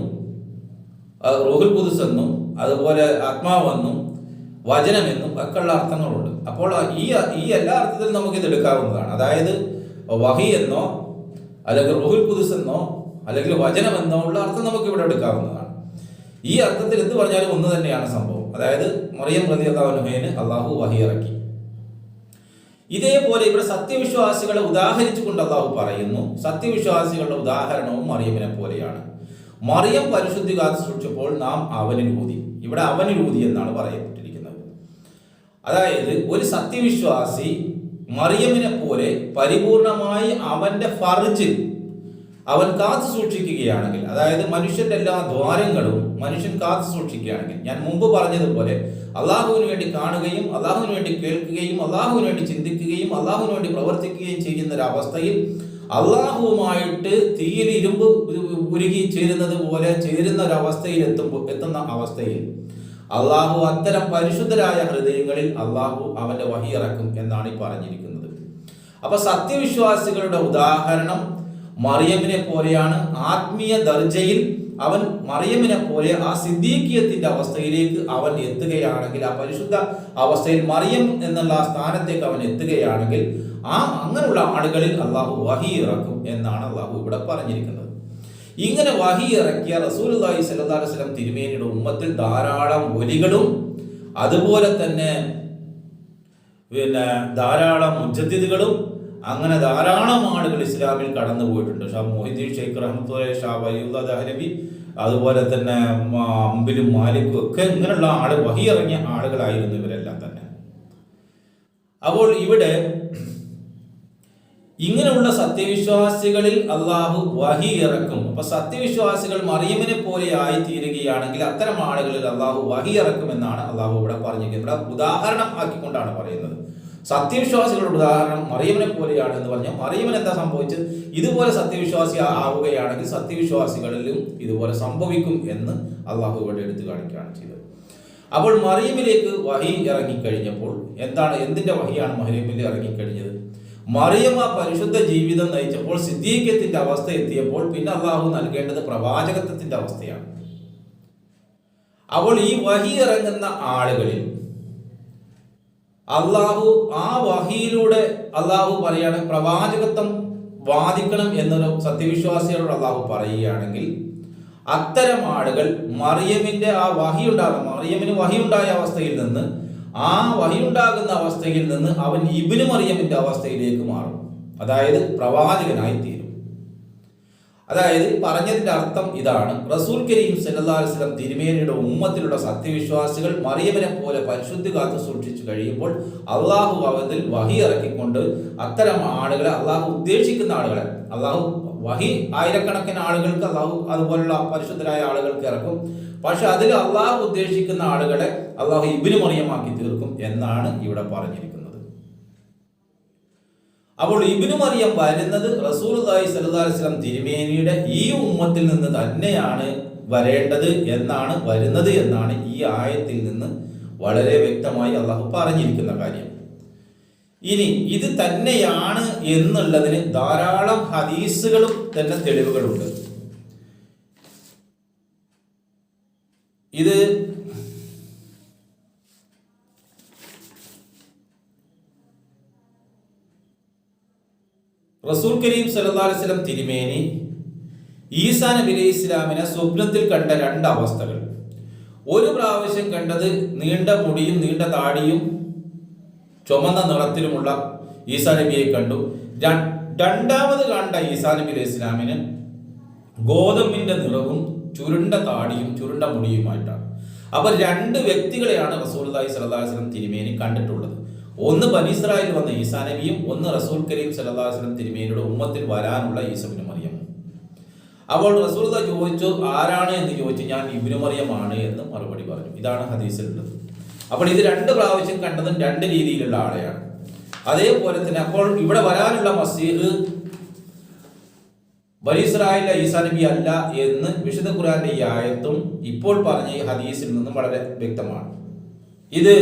റൂഹുൽ ഖുദ്സ് എന്നും അതുപോലെ ആത്മാവെന്നും വചനമെന്നും ഒക്കെയുള്ള അർത്ഥങ്ങളുണ്ട്. അപ്പോൾ ഈ എല്ലാ അർത്ഥത്തിലും നമുക്കിത് എടുക്കാവുന്നതാണ്. അതായത് വഹി എന്നോ അല്ലെങ്കിൽ റൂഹുൽ ഖുദ്സ് എന്നോ അല്ലെങ്കിൽ വചനം എന്നോ ഉള്ള അർത്ഥം നമുക്ക് ഇവിടെ എടുക്കാവുന്നതാണ്. ഈ അർത്ഥത്തിൽ എന്ത് പറഞ്ഞാലും ഒന്ന് തന്നെയാണ് സംഭവം. അതായത് മറിയം റളിയല്ലാഹു അൻഹയെ അള്ളാഹു വഹി ഇറക്കി. ഇതേപോലെ ഇവിടെ സത്യവിശ്വാസികളെ ഉദാഹരിച്ചുകൊണ്ട് അള്ളാഹു പറയുന്നു, സത്യവിശ്വാസികളുടെ ഉദാഹരണവും മറിയമിനെ പോലെയാണ്. മറിയം പരിശുദ്ധി കാത്തു സൂക്ഷിച്ചപ്പോൾ നാം അവനിൽ ഊതി. ഇവിടെ അവനിൽ ഊതി എന്നാണ് പറയപ്പെട്ടിരിക്കുന്നത്. അതായത് ഒരു സത്യവിശ്വാസി മറിയമിനെ പോലെ പരിപൂർണമായി അവന്റെ ഫർജ് അവൻ കാത്തു സൂക്ഷിക്കുകയാണെങ്കിൽ, അതായത് മനുഷ്യന്റെ എല്ലാ ദ്വാരങ്ങളും മനുഷ്യൻ കാത്തു സൂക്ഷിക്കുകയാണെങ്കിൽ, ഞാൻ മുമ്പ് പറഞ്ഞതുപോലെ അള്ളാഹുവിന് വേണ്ടി കാണുകയും അള്ളാഹുവിന് വേണ്ടി കേൾക്കുകയും അള്ളാഹുവിന് വേണ്ടി ചിന്തിക്കുകയും അള്ളാഹുവിന് വേണ്ടി പ്രവർത്തിക്കുകയും ചെയ്യുന്ന ഒരു അവസ്ഥയിൽ, അള്ളാഹുവുമായിട്ട് തീയിൽ ഇരുമ്പ് ഉരുകി ചേരുന്നത് പോലെ ചേരുന്ന ഒരു അവസ്ഥയിൽ എത്തുന്ന അവസ്ഥയിൽ അള്ളാഹു അത്തരം പരിശുദ്ധരായ ഹൃദയങ്ങളിൽ അള്ളാഹു അവന്റെ വഹി ഇറക്കും എന്നാണ് ഈ പറഞ്ഞിരിക്കുന്നത്. അപ്പൊ സത്യവിശ്വാസികളുടെ ഉദാഹരണം മറിയമിനെ പോലെയാണ്. ആത്മീയ ദർജയിൽ അവൻ മറിയമിനെ പോലെ ആ സിദ്ദീഖിയത്തിന്റെ അവസ്ഥയിലേക്ക് അവൻ എത്തുകയാണെങ്കിൽ, ആ പരിശുദ്ധ അവസ്ഥയിൽ മറിയം എന്നുള്ള ആ സ്ഥാനത്തേക്ക് അവൻ എത്തുകയാണെങ്കിൽ, അങ്ങനെയുള്ള ആളുകളിൽ അള്ളാഹു വഹി ഇറക്കും എന്നാണ് അള്ളാഹു ഇവിടെ പറഞ്ഞിരിക്കുന്നത്. ഇങ്ങനെ വഹി ഇറക്കിയ റസൂലുള്ളാഹി സ്വല്ലല്ലാഹു അലൈഹി വസല്ലം തിരുമേനിയുടെ ഉമ്മത്തിൽ ധാരാളം ഒലികളും അതുപോലെ തന്നെ ധാരാളം മുജദ്ദിദുകളും അങ്ങനെ ധാരാളം ആളുകൾ ഇസ്ലാമിൽ കടന്നു പോയിട്ടുണ്ട്. ഷാ മൊഹീദ്ദീൻ ഷെയ്ഖ് റഹ്മത്തുള്ളാഹി, ഷാ വലിയുല്ലാഹ് ദഹ്ലവി, അതുപോലെ തന്നെ അംബിലും മാലിക്കും ഒക്കെ ഇങ്ങനെയുള്ള വഹി ഇറങ്ങിയ ആളുകളായിരുന്നു ഇവരെല്ലാം തന്നെ. അപ്പോൾ ഇവിടെ ഇങ്ങനെയുള്ള സത്യവിശ്വാസികളിൽ അള്ളാഹു വഹി ഇറക്കും. അപ്പൊ സത്യവിശ്വാസികൾ മറിയമിനെ പോലെ ആയി തീരുകയാണെങ്കിൽ അത്തരം ആളുകളിൽ അള്ളാഹു വഹി ഇറക്കും എന്നാണ് അള്ളാഹു ഇവിടെ പറഞ്ഞിരിക്കുന്നത്. ഇവിടെ ഉദാഹരണം ആക്കിക്കൊണ്ടാണ് പറയുന്നത്. സത്യവിശ്വാസികളുടെ ഉദാഹരണം മറിയമിനെ പോലെയാണ് എന്ന് പറഞ്ഞാൽ മറിയമിന് എന്താ സംഭവിച്ചത്? ഇതുപോലെ സത്യവിശ്വാസി ആവുകയാണെങ്കിൽ സത്യവിശ്വാസികളിലും ഇതുപോലെ സംഭവിക്കും എന്ന് അള്ളാഹു ഇവിടെ എടുത്തു കാണിക്കുകയാണ് ചെയ്തത്. അപ്പോൾ മറിയമിലേക്ക് വഹി ഇറങ്ങിക്കഴിഞ്ഞപ്പോൾ എന്തിന്റെ വഹിയാണ് മറിയമിൽ ഇറങ്ങിക്കഴിഞ്ഞത്? മറിയം ആ പരിശുദ്ധ ജീവിതം നയിച്ചപ്പോൾ സിദ്ദീഖ്യത്തിന്റെ അവസ്ഥ എത്തിയപ്പോൾ പിന്നെ അള്ളാഹു നൽകേണ്ടത് പ്രവാചകത്വത്തിന്റെ അവസ്ഥയാണ്. അപ്പോൾ ഈ വഹി ഇറങ്ങുന്ന ആളുകളിൽ അള്ളാഹു ആ വഹിയിലൂടെ അള്ളാഹു പറയാണ് പ്രവാചകത്വം വാദിക്കണം എന്നൊരു സത്യവിശ്വാസികളോട് അള്ളാഹു പറയുകയാണെങ്കിൽ അത്തരം ആളുകൾ മറിയമിന്റെ ആ മറിയമിന് വഹിയുണ്ടായ അവസ്ഥയിൽ നിന്ന് ആ വഹിയുണ്ടാകുന്ന അവസ്ഥയിൽ നിന്ന് അവൻ ഇബ്നു മറിയമിന്റെ അവസ്ഥയിലേക്ക് മാറും. അതായത് പ്രവാചകനായി തീരും. അതായത് പറഞ്ഞതിന്റെ അർത്ഥം ഇതാണ്: റസൂൽ കരീം സല്ലല്ലാഹു അലൈഹി വസല്ലം തിരുമേനിയുടെ ഉമ്മത്തിലുള്ള സത്യവിശ്വാസികൾ മറിയമിനെ പോലെ പരിശുദ്ധി കാത്തു സൂക്ഷിച്ചു കഴിയുമ്പോൾ അള്ളാഹു അവതിൽ വഹി ഇറക്കിക്കൊണ്ട് അത്തരം ആളുകളെ, അള്ളാഹു ഉദ്ദേശിക്കുന്ന ആളുകളെ, അള്ളാഹു വഹി ആയിരക്കണക്കിന് ആളുകൾക്ക് അള്ളാഹു അതുപോലുള്ള പരിശുദ്ധരായ ആളുകൾക്ക് ഇറക്കും. പക്ഷെ അതിൽ അള്ളാഹു ഉദ്ദേശിക്കുന്ന ആളുകളെ അള്ളാഹു ഇബ്നു മറിയമാക്കി തീർക്കും എന്നാണ് ഇവിടെ പറഞ്ഞിരിക്കുന്നത്. അപ്പോൾ ഇബ്നു മറിയം വരുന്നത് റസൂലുള്ളാഹി സ്വല്ലല്ലാഹു അലൈഹി വസല്ലം തിരുമേനിയുടെ ഈ ഉമ്മത്തിൽ നിന്ന് തന്നെയാണ് വരുന്നത് എന്നാണ് ഈ ആയത്തിൽ നിന്ന് വളരെ വ്യക്തമായി അള്ളാഹു പറഞ്ഞിരിക്കുന്ന കാര്യം. ഇനി ഇത് തന്നെയാണ് എന്നുള്ളതിന് ധാരാളം ഹദീസുകളും തന്നെ തെളിവുകളുണ്ട്. ഇത് റസൂൽ കരീം സല്ലല്ലാഹു അലൈഹി വസല്ലം തിരുമേനി ഈസാ നബി അലൈഹി ഇസ്ലാമിനെ സ്വപ്നത്തിൽ കണ്ട രണ്ട് അവസ്ഥകൾ. ഒരു പ്രാവശ്യം കണ്ടത് നീണ്ട മുടിയും നീണ്ട താടിയും ചുമന്ന നിറത്തിലുമുള്ള ഈസാ നബിയെ കണ്ടു. രണ്ടാമത് കണ്ട ഈസാ നബി അലൈഹി ഇസ്ലാമിന് ഗോതമ്പിന്റെ നിറവും ചുരുണ്ട താടിയും ചുരുണ്ട മുടിയുമായിട്ടാണ്. അപ്പൊ രണ്ട് വ്യക്തികളെയാണ് റസൂലുള്ളാഹി സ്വല്ലല്ലാഹു അലൈഹി വസല്ലം തിരുമേനി കണ്ടിട്ടുള്ളത്. ഒന്ന് ബനി ഇസ്രായേൽ വന്ന ഈസാ നബിയും ഒന്ന് റസൂൽ കരീം സല്ലല്ലാഹു അലൈഹി വസല്ലം തിരുമേനിയുടെ ഉമ്മത്തിൽ വരാനുള്ള ഈസാ ഇബ്നു മറിയം. അപ്പോൾ റസൂലുള്ളാഹി ചോദിച്ചു, ആരാണ് എന്ന് ചോദിച്ചു. ഞാൻ ഇബ്നു മറിയമാണ് എന്ന് മറുപടി പറഞ്ഞു. ഇതാണ് ഹദീസിലുള്ളത്. അപ്പോൾ ഇത് രണ്ട് പ്രാവശ്യം കണ്ടതും രണ്ട് രീതിയിലുള്ള ആളെയാണ്. അതേപോലെ തന്നെ അപ്പോൾ ഇവിടെ വരാനുള്ള മസീഹ് ബനി ഇസ്രായേലിലെ ഈസാ നബി അല്ല എന്ന് വിശുദ്ധ ഖുർആന്റെ ഈ ആയത്തും ഇപ്പോൾ പറഞ്ഞ ഈ ഹദീസിൽ നിന്നും വളരെ വ്യക്തമാണ്. ഇത്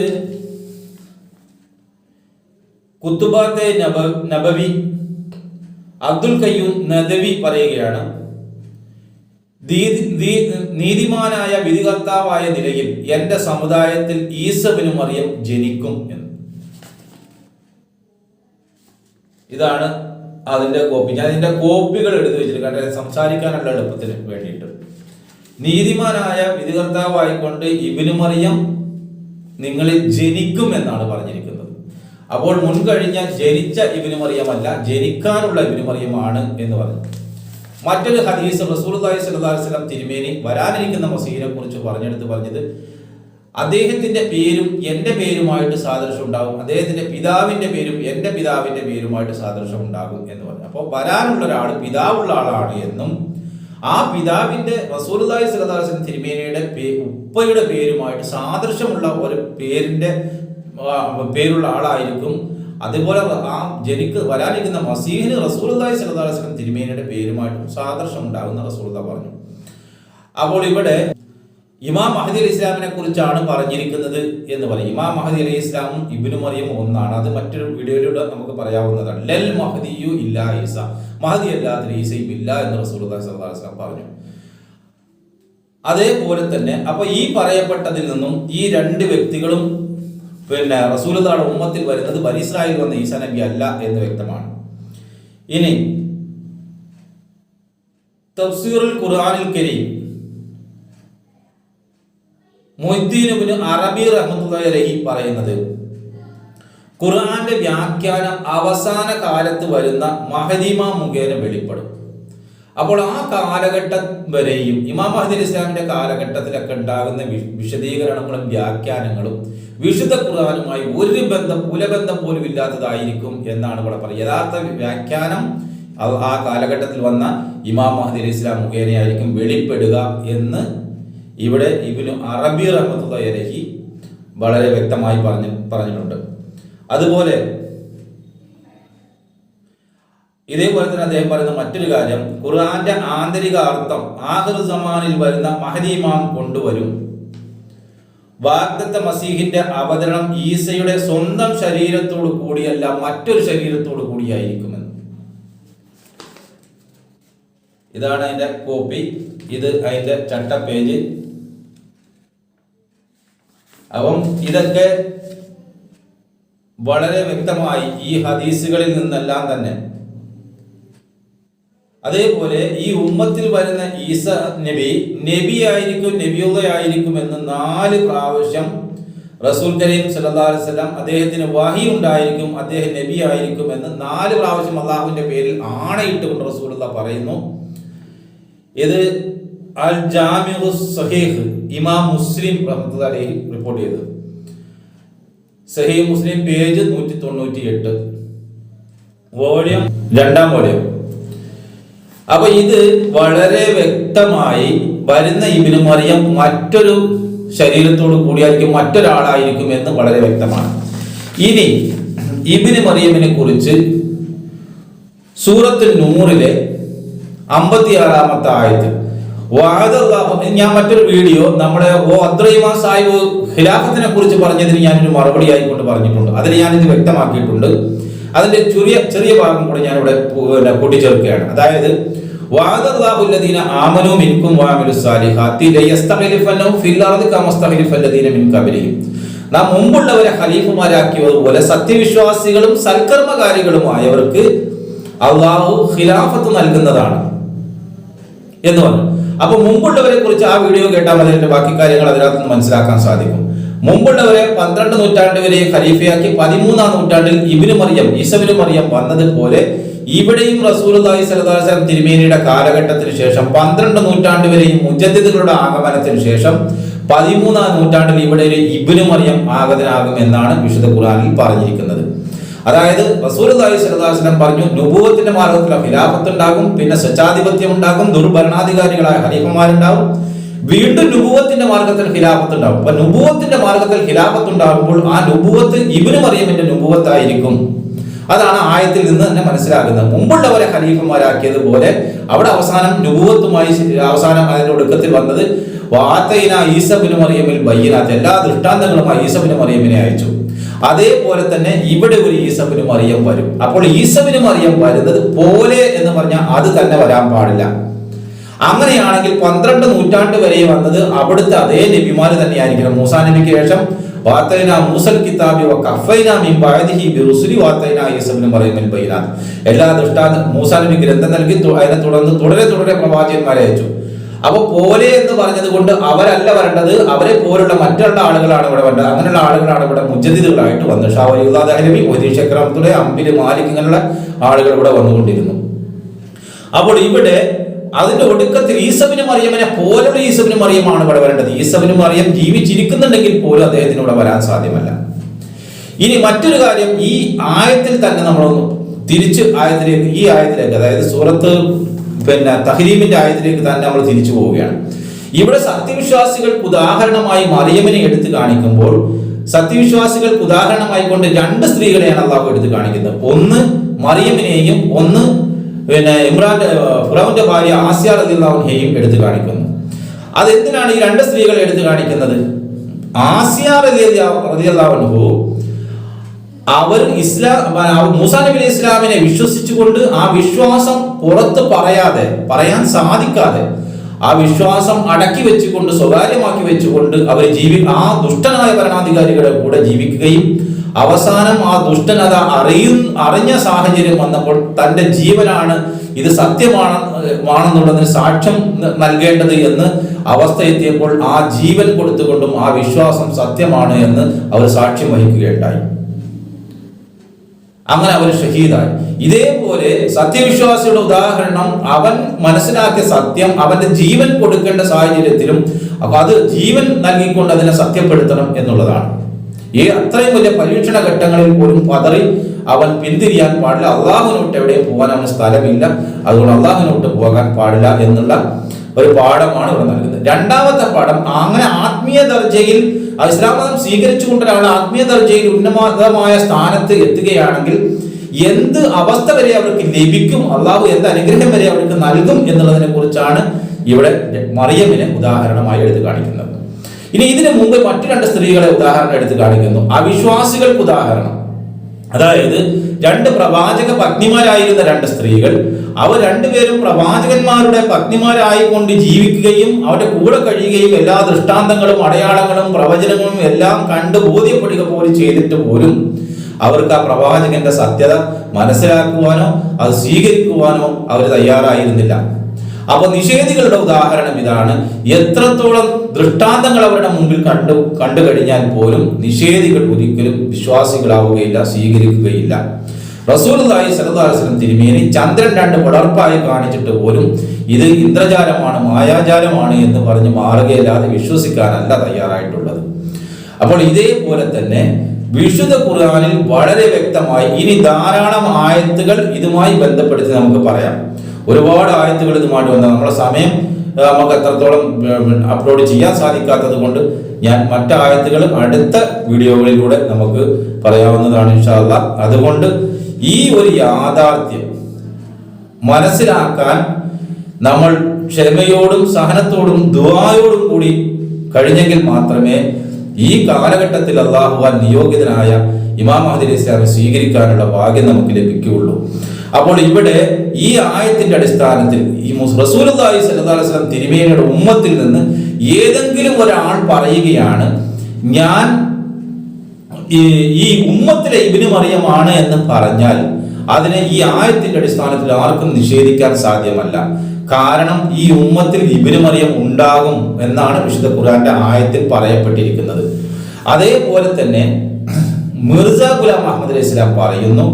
കുത്തുബാത്തെ നബവി അബ്ദുൽ ഖയ്യൂം നദവി പറയുകയാണ്, നീതിമാനായ വിധികർത്താവായ നിലയിൽ എന്റെ സമുദായത്തിൽ ഈസാ ഇബ്നു മറിയം ജനിക്കും എന്ന്. ഇതാണ് അതിന്റെ കോപ്പി. ഞാൻ ഇതിന്റെ കോപ്പികൾ എടുത്തു വെച്ചിട്ടുണ്ട് സംസാരിക്കാനുള്ള എളുപ്പത്തിന് വേണ്ടിയിട്ട്. നീതിമാനായ വിധികർത്താവായിക്കൊണ്ട് ഇബ്നു മറിയം നിങ്ങളിൽ ജനിക്കും എന്നാണ് പറഞ്ഞിരിക്കുന്നത്. അപ്പോൾ മുൻകഴിഞ്ഞ ജനിച്ച ഇബ്നു മറിയമല്ല, ജനിക്കാനുള്ള ഇബ്നു മറിയമാണ് എന്ന് പറഞ്ഞു. മറ്റൊരു ഹദീസ് റസൂലുള്ളാഹി സ്വല്ലല്ലാഹു അലൈഹി വസല്ലം തിരുമേനി വരാനിരിക്കുന്ന മസീഹിനെ കുറിച്ച് പറഞ്ഞത് അദ്ദേഹത്തിന്റെ പേരും എൻ്റെ പേരുമായിട്ട് സാദൃശ്യം ഉണ്ടാകും, അദ്ദേഹത്തിന്റെ പിതാവിന്റെ പേരും എൻ്റെ പിതാവിന്റെ പേരുമായിട്ട് സാദൃശ്യം ഉണ്ടാകും എന്ന് പറഞ്ഞു. അപ്പോൾ വരാനുള്ള ഒരാൾ പിതാവുള്ള ആളാണ് എന്നും ആ പിതാവിന്റെ റസൂലുള്ളാഹി സ്വല്ലല്ലാഹു അലൈഹി വസല്ലം തിരുമേനിയുടെ ഉപ്പയുടെ പേരുമായിട്ട് സാദൃശ്യമുള്ള ഒരു പേരുള്ള ആളായിരിക്കും. അതുപോലെ ആ വരാനിരിക്കുന്ന മസീഹിന് റസൂലുള്ളാഹി സ്വല്ലല്ലാഹു അലൈഹി വസല്ലം തിരുമേനിയുടെ പേരുമായിട്ട് സാദൃശ്യം ഉണ്ടാകുന്ന റസൂലുള്ളാഹി പറഞ്ഞു. അപ്പോൾ ഇവിടെ ഇമാം മഹദി അലൈഹി ഇസ്ലാമിനെ കുറിച്ചാണ് പറഞ്ഞിരിക്കുന്നത് എന്ന് പറയും. ഇമാം മഹദി അലൈഹി ഇസ്ലാമും ഇബ്നു മറിയം ഒന്നാണ്. അത് മറ്റൊരു വീഡിയോയിലൂടെ നമുക്ക് പറയാവുന്നതാണ്. ലൽ മഹദിയു ഇല്ലാ ഈസ, മഹദി അല്ലാത്ത ഈസയും ഇല്ല എന്ന് റസൂലുള്ളാഹി സ്വല്ലല്ലാഹു അലൈഹി വസല്ലം പറഞ്ഞു. അതേപോലെ തന്നെ അപ്പൊ ഈ പറയപ്പെട്ടതിൽ നിന്നും ഈ രണ്ട് വ്യക്തികളും റസൂലുള്ളാഹിയുടെ ഉമ്മത്തിൽ വരുന്നത് ബനി ഇസ്രായേൽ വന്ന ഈസാ നബി അല്ല എന്ന് വ്യക്തമാണ്. ഇനി തഫ്സീറുൽ ഖുർആനിൽ കരീം മുഹ്യിദ്ദീൻ ഇബ്നു അറബി റഹ്മത്തുള്ളാഹി അലൈഹി പറയുന്നത്, ഖുർആന്റെ വ്യാഖ്യാനം അവസാന കാലത്ത് വരുന്ന മഹദിമാ മുഖേന വെളിപ്പെടും. അപ്പോൾ ആ കാലഘട്ടം വരെയും ഇമാം മഹദി അലൈഹി ഇസ്ലാമിന്റെ കാലഘട്ടത്തിലൊക്കെ ഉണ്ടാകുന്ന വിശദീകരണങ്ങളും വ്യാഖ്യാനങ്ങളും വിശുദ്ധ ഖുർആനുമായി ഒരു കുലബന്ധം പോലും ഇല്ലാത്തതായിരിക്കും എന്നാണ് ഇവിടെ പറയുന്നത്. യഥാർത്ഥ വ്യാഖ്യാനം ആ കാലഘട്ടത്തിൽ വന്ന ഇമാം മഹദി അലൈഹി ഇസ്ലാം മുഖേനയായിരിക്കും വെളിപ്പെടുക എന്ന് ഇവിടെ ഇബ്നു അറബി റഹ്മത്തുള്ളാഹി അലൈഹി വളരെ വ്യക്തമായി പറഞ്ഞിട്ടുണ്ട്. അതുപോലെ ഇതേപോലെ തന്നെ അദ്ദേഹം പറയുന്ന മറ്റൊരു കാര്യം, ഖുർആന്റെ ആന്തരിക അർത്ഥം ആഖിർ സമാനിൽ വരുന്ന മഹദി ഇമാം കൊണ്ടുവരും. വാഗ്ദത്ത മസീഹിന്റെ അവതരണം ഈസയുടെ സ്വന്തം ശരീരത്തോടു കൂടിയല്ല, മറ്റൊരു ശരീരത്തോടു കൂടിയായിരിക്കുമെന്ന്. ഇതാണ് അതിന്റെ കോപ്പി, ഇത് അതിന്റെ ചട്ട പേജ്. അപ്പം ഇതൊക്കെ വളരെ വ്യക്തമായി ഈ ഹദീസുകളിൽ നിന്നെല്ലാം തന്നെ. അതേപോലെ ഈ ഉമ്മത്തിൽ വരുന്ന ഈസ നബിയായിരിക്കും, നബിയുള്ളയായിരിക്കും എന്ന് 4 പ്രാവശ്യം റസൂൽ കരീം സല്ലല്ലാഹു അലൈഹി വസല്ലം അദ്ദേഹത്തിന് വഹി ഉണ്ടായിരിക്കും, അദ്ദേഹം നബിയായിരിക്കും എന്ന് 4 പ്രാവശ്യം അള്ളാഹുവിന്റെ പേരിൽ ആണയിട്ടുകൊണ്ട് റസൂലുള്ളാഹി പറയുന്നു. ഇത് അൽ ജാമിഉ സഹീഹ് ഇമാം മുസ്ലിം റഹ്മത്തുള്ളാഹി അലൈഹി റിപ്പോർട്ട് ചെയ്തത്. സഹീഹ് മുസ്ലിം പേജ് 198, വോളിയം 2-ാം വോളിയം. അപ്പൊ ഇത് വളരെ വ്യക്തമായി വരുന്ന ഇബ്നു മറിയം മറ്റൊരു ശരീരത്തോട് കൂടിയായിരിക്കും, മറ്റൊരാളായിരിക്കും എന്ന് വളരെ വ്യക്തമാണ്. ഇനി ഇബ്നു മറിയമിനെ കുറിച്ച് സൂറത്തുൽ നൂറിലെ 56-ാമത്തെ ആയത്ത് ഞാൻ മറ്റൊരു വീഡിയോ നമ്മുടെ അബ്ദുറഹിമാൻ സാഹിബ് ഖിലാഫത്തിനെ കുറിച്ച് പറഞ്ഞതിന് ഞാനൊരു മറുപടി ആയിക്കൊണ്ട് പറഞ്ഞിട്ടുണ്ട്. അതിൽ ഞാനിത് വ്യക്തമാക്കിയിട്ടുണ്ട്. അതിന്റെ ചെറിയ ഭാഗം കൂടെ ഞാനിവിടെ കൂട്ടിച്ചേർക്കുകയാണ്. അതായത് നാം മുമ്പുള്ളവരെ ഖലീഫമാരാക്കിയതുപോലെ സത്യവിശ്വാസികളും സൽക്കർമ്മകാരികളുമായവർക്ക് അള്ളാഹു ഖിലാഫത്ത് നൽകുന്നതാണ് എന്ന് പറഞ്ഞു. അപ്പൊ മുമ്പുള്ളവരെ കുറിച്ച് ആ വീഡിയോ കേട്ടാൽ അതിന്റെ ബാക്കി കാര്യങ്ങൾ അതിനകത്ത് നിന്ന് മനസ്സിലാക്കാൻ സാധിക്കും. മുമ്പുള്ളവരെ 12 നൂറ്റാണ്ട് വരെ ഖലീഫയാക്കി 13-ാം നൂറ്റാണ്ടിൽ ഇബ്നു മറിയം ഈസാ ഇബ്നു മറിയം വന്നതുപോലെ ഇവിടെയും റസൂലുള്ളാഹി സ്വല്ലല്ലാഹു അലൈഹി വസല്ലം തിരുമേനിയുടെ കാലഘട്ടത്തിന് ശേഷം 12 നൂറ്റാണ്ട് വരെയും മുജദ്ദിദുകളുടെ ആഗമനത്തിന് ശേഷം 13-ാം നൂറ്റാണ്ടിൽ ഇവിടെ ഒരു ഇബ്നു മറിയം ആഗതനാകും എന്നാണ് വിശുദ്ധ ഖുർആനിൽ പറഞ്ഞിരിക്കുന്നത്. അതായത് റസൂലുള്ളാഹി സ്വല്ലല്ലാഹു അലൈഹി വസല്ലം പറഞ്ഞു നുബുവത്തിന്റെ മാർഗത്തിൽ ഖിലാഫത്ത് ഉണ്ടാകും, പിന്നെ സ്വച്ഛാധിപത്യം ഉണ്ടാകും, ദുർഭരണാധികാരികളായ ഖലീഫമാരുണ്ടാവും, വീണ്ടും നുബുവത്തിന്റെ മാർഗത്തിൽ ഖിലാഫത്ത് ഉണ്ടാവും. അപ്പൊ നുബുവത്തിന്റെ മാർഗത്തിൽ ഖിലാഫത്ത് ഉണ്ടാകുമ്പോൾ ആ നുബുവത്ത് ഇബ്നു മറിയമിന്റെ നുബുവത്തായിരിക്കും. അതാണ് ആയത്തിൽ നിന്ന് തന്നെ മനസ്സിലാകുന്നത്. മുമ്പുള്ളവരെ ഖലീഫമാരാക്കിയതുപോലെ അവിടെ അവസാനം നുബുവത്തുമായി അവസാനം അതിന്റെ ഒടുക്കത്തിൽ വന്നത് വാതൈന ഈസാ ഇബ്നു മറിയമിൽ ബയ്യിനാത്ത്, എല്ലാ ദൃഷ്ടാന്തങ്ങളുമായി ഈസാ ഇബ്നു മറിയമിനെ അയച്ചു. അതേപോലെ തന്നെ ഇവിടെ ഒരു ഈസാ ഇബ്നു മറിയം വരും. അപ്പോൾ ഈസാ ഇബ്നു മറിയം വരുന്നത് പോലെ എന്ന് പറഞ്ഞാൽ അത് തന്നെ വരാൻ പാടില്ല. അങ്ങനെയാണെങ്കിൽ 12 നൂറ്റാണ്ട് വരെ വന്നത് അവിടുത്തെ അതേ നബിമാര് തന്നെയായിരിക്കണം. മൂസാ നബിക്ക് ശേഷം എല്ലാ ദൃഷ്ടാന്ത മൂസാ നബി ഗ്രന്ഥം നൽകി അതിനെ തുടരെ പ്രവാചകന്മാരെ അയച്ചു. അപ്പൊ പോലെ എന്ന് പറഞ്ഞത് കൊണ്ട് അവരല്ല വരേണ്ടത്, അവരെ പോലുള്ള മറ്റുള്ള ആളുകളാണ് ഇവിടെ വരേണ്ടത്. അങ്ങനെയുള്ള ആളുകളാണ് ഇവിടെ മുജദ്ദിദുകളായിട്ട് വന്നത്. ഷാവി മൊയ്തീൻ ശക്രമത്തുടെ അമ്പില് മാലിക് ഇങ്ങനെയുള്ള ആളുകൾ ഇവിടെ വന്നുകൊണ്ടിരുന്നു. അപ്പോൾ ഇവിടെ അതിന്റെ ഒടുക്കത്തിൽ ഈസാ ഇബ്നു മറിയമിനെ പോലുള്ള ഈസാ ഇബ്നു മറിയമാണ് ഇവിടെ വരേണ്ടത്. ഈസാ ഇബ്നു മറിയം ജീവിച്ചിരിക്കുന്നുണ്ടെങ്കിൽ പോലും അദ്ദേഹത്തിന് ഇവിടെ വരാൻ സാധ്യമല്ല. ഇനി മറ്റൊരു കാര്യം, ഈ ആയത്തിൽ തന്നെ നമ്മളൊന്ന് തിരിച്ച് ഈ ആയത്തിലേക്ക് അതായത് സൂറത്ത് തഹ്രീമിന്റെ ആയത്തിലേക്ക് തന്നെ നമ്മൾ തിരിച്ചു പോവുകയാണ്. ഇവിടെ സത്യവിശ്വാസികൾക്ക് ഉദാഹരണമായി മറിയമിനെ എടുത്തു കാണിക്കുമ്പോൾ സത്യവിശ്വാസികൾക്ക് ഉദാഹരണമായി കൊണ്ട് 2 സ്ത്രീകളെയാണ് അള്ളാഹു എടുത്തു കാണിക്കുന്നത്. ഒന്ന് മറിയമിനെയും ഒന്ന് ഫിറഔന്റെ ഭാര്യ ആസിയ റളിയല്ലാഹു അൻഹയെയും എടുത്തു കാണിക്കുന്നു. അതെന്തിനാണ് ഈ 2 സ്ത്രീകളെ എടുത്തു കാണിക്കുന്നത്? ആസിയ റളിയല്ലാഹു അൻഹു അവർ മൂസാ നബി അലൈഹി ഇസ്ലാമിനെ വിശ്വസിച്ചുകൊണ്ട് ആ വിശ്വാസം പുറത്ത് പറയാൻ സാധിക്കാതെ ആ വിശ്വാസം അടക്കി വെച്ചുകൊണ്ട് സ്വകാര്യമാക്കി വെച്ചുകൊണ്ട് അവർ ആ ദുഷ്ടനായ ഭരണാധികാരികളുടെ കൂടെ ജീവിക്കുകയും അവസാനം ആ ദുഷ്ടനത അറിഞ്ഞ സാഹചര്യം വന്നപ്പോൾ തന്റെ ജീവനാണ് ഇത് സത്യമാണെന്നുള്ളതിന് സാക്ഷ്യം നൽകേണ്ടത് എന്ന് അവസ്ഥ എത്തിയപ്പോൾ ആ ജീവൻ കൊടുത്തുകൊണ്ടും ആ വിശ്വാസം സത്യമാണ് എന്ന് അവർ സാക്ഷ്യം വഹിക്കുകയുണ്ടായി. അങ്ങനെ അവർ ഷഹീദായി. ഇതേപോലെ സത്യവിശ്വാസിയുടെ ഉദാഹരണം അവൻ മനസ്സിലാക്കിയ സത്യം അവന്റെ ജീവൻ കൊടുക്കേണ്ട സാഹചര്യത്തിലും അപ്പൊ അത് ജീവൻ നൽകിക്കൊണ്ട് അതിനെ സത്യപ്പെടുത്തണം എന്നുള്ളതാണ്. അത്രയും വലിയ പരീക്ഷണ ഘട്ടങ്ങളിൽ പോലും പതറി അവൻ പിന്തിരിയാൻ പാടില്ല. അള്ളാഹുവിനോട്ട് എവിടെയും പോകാൻ അവന് സ്ഥലമില്ല, അതുകൊണ്ട് അള്ളാഹുവിനോട്ട് പോകാൻ പാടില്ല എന്നുള്ള ഒരു പാഠമാണ് ഇവിടെ നൽകുന്നത്. രണ്ടാമത്തെ പാഠം, അങ്ങനെ ആത്മീയ ദർജയിൽ ഇസ്ലാം മതം സ്വീകരിച്ചുകൊണ്ട് ഒരാൾ ആത്മീയ ദർജയിൽ ഉന്നതമായ സ്ഥാനത്ത് എത്തുകയാണെങ്കിൽ എന്ത് അവസ്ഥ വരെ അവർക്ക് ലഭിക്കും, അള്ളാഹു എന്ത് അനുഗ്രഹം വരെ അവർക്ക് നൽകും എന്നുള്ളതിനെ കുറിച്ചാണ് ഇവിടെ മറിയമിനെ ഉദാഹരണമായി എടുത്തു കാണിക്കുന്നത്. ഇനി ഇതിനു മുമ്പ് മറ്റു 2 സ്ത്രീകളെ ഉദാഹരണം എടുത്തു കാണിക്കുന്നു. അവിശ്വാസികൾക്ക് ഉദാഹരണം, അതായത് 2 പ്രവാചക പത്നിമാരായിരുന്ന 2 സ്ത്രീകൾ, അവർ രണ്ടുപേരും പ്രവാചകന്മാരുടെ പത്നിമാരായിക്കൊണ്ട് ജീവിക്കുകയും അവരുടെ കൂടെ കഴിയുകയും എല്ലാ ദൃഷ്ടാന്തങ്ങളും അടയാളങ്ങളും പ്രവചനങ്ങളും എല്ലാം കണ്ട് ബോധ്യപ്പെടുക പോലും ചെയ്തിട്ട് പോലും അവർക്ക് ആ പ്രവാചകന്റെ സത്യത മനസ്സിലാക്കുവാനോ അത് സ്വീകരിക്കുവാനോ അവർ തയ്യാറായിരുന്നില്ല. അപ്പൊ നിഷേധികളുടെ ഉദാഹരണം ഇതാണ്. എത്രത്തോളം ദൃഷ്ടാന്തങ്ങൾ അവരുടെ മുമ്പിൽ കണ്ടു കഴിഞ്ഞാൽ പോലും നിഷേധികൾ ഒരിക്കലും വിശ്വാസികളാവുകയില്ല, സ്വീകരിക്കുകയില്ല. റസൂലുള്ളാഹി സ്വല്ലല്ലാഹു അലൈഹി വസല്ലം തിരുമേനി ചന്ദ്രൻ 2 പിളർപ്പായി കാണിച്ചിട്ട് പോലും ഇത് ഇന്ദ്രജാലമാണ്, മായാജാലമാണ് എന്ന് പറഞ്ഞ് മാറുകയല്ലാതെ വിശ്വസിക്കാനല്ല തയ്യാറായിട്ടുള്ളത്. അപ്പോൾ ഇതേപോലെ തന്നെ വിശുദ്ധ ഖുർആനിൽ വളരെ വ്യക്തമായി ഇനി ധാരാളം ആയത്തുകൾ ഇതുമായി ബന്ധപ്പെടുത്തി നമുക്ക് പറയാം. ഒരുപാട് ആയത്തുകൾ ഇതുമായിട്ട് വന്നാൽ നമ്മുടെ സമയം നമുക്ക് എത്രത്തോളം അപ്ലോഡ് ചെയ്യാൻ സാധിക്കാത്തത് കൊണ്ട് ഞാൻ മറ്റ് ആയത്തുകൾ അടുത്ത വീഡിയോകളിലൂടെ നമുക്ക് പറയാവുന്നതാണ് ഇൻഷാ അല്ലാഹ്. അതുകൊണ്ട് ഈ ഒരു യാഥാർത്ഥ്യം മനസ്സിലാക്കാൻ നമ്മൾ ക്ഷമയോടും സഹനത്തോടും ദുആയോടും കൂടി കഴിഞ്ഞെങ്കിൽ മാത്രമേ ഈ കാലഘട്ടത്തിൽ അല്ലാഹുവാൻ നിയോഗിതനായ ഇമാം മഹ്ദി അലൈഹിസ്സലാമിനെ സ്വീകരിക്കാനുള്ള ഭാഗ്യം നമുക്ക് ലഭിക്കുകയുള്ളൂ. അപ്പോൾ ഇവിടെ ഈ ആയത്തിന്റെ അടിസ്ഥാനത്തിൽ ഈ റസൂലുള്ളാഹി സ്വല്ലല്ലാഹു അലൈഹി വസല്ലം തിരുമേനിയുടെ ഉമ്മത്തിൽ നിന്ന് ഏതെങ്കിലും ഒരാൾ പറയുകയാണ് ഞാൻ ഈ ഉമ്മത്തിലെ ഇബ്നു മറിയമാണ് എന്ന് പറഞ്ഞാൽ അതിനെ ഈ ആയത്തിന്റെ അടിസ്ഥാനത്തിൽ ആർക്കും നിഷേധിക്കാൻ സാധ്യമല്ല. കാരണം ഈ ഉമ്മത്തിൽ ഇബ്നു മറിയം ഉണ്ടാകും എന്നാണ് വിശുദ്ധ ഖുർആന്റെ ആയത്തിൽ പറയപ്പെട്ടിരിക്കുന്നത്. അതേപോലെ തന്നെ മിർസ ഗുലാം അഹമ്മദ് അലൈഹി സ്വലാം പറയുന്നു,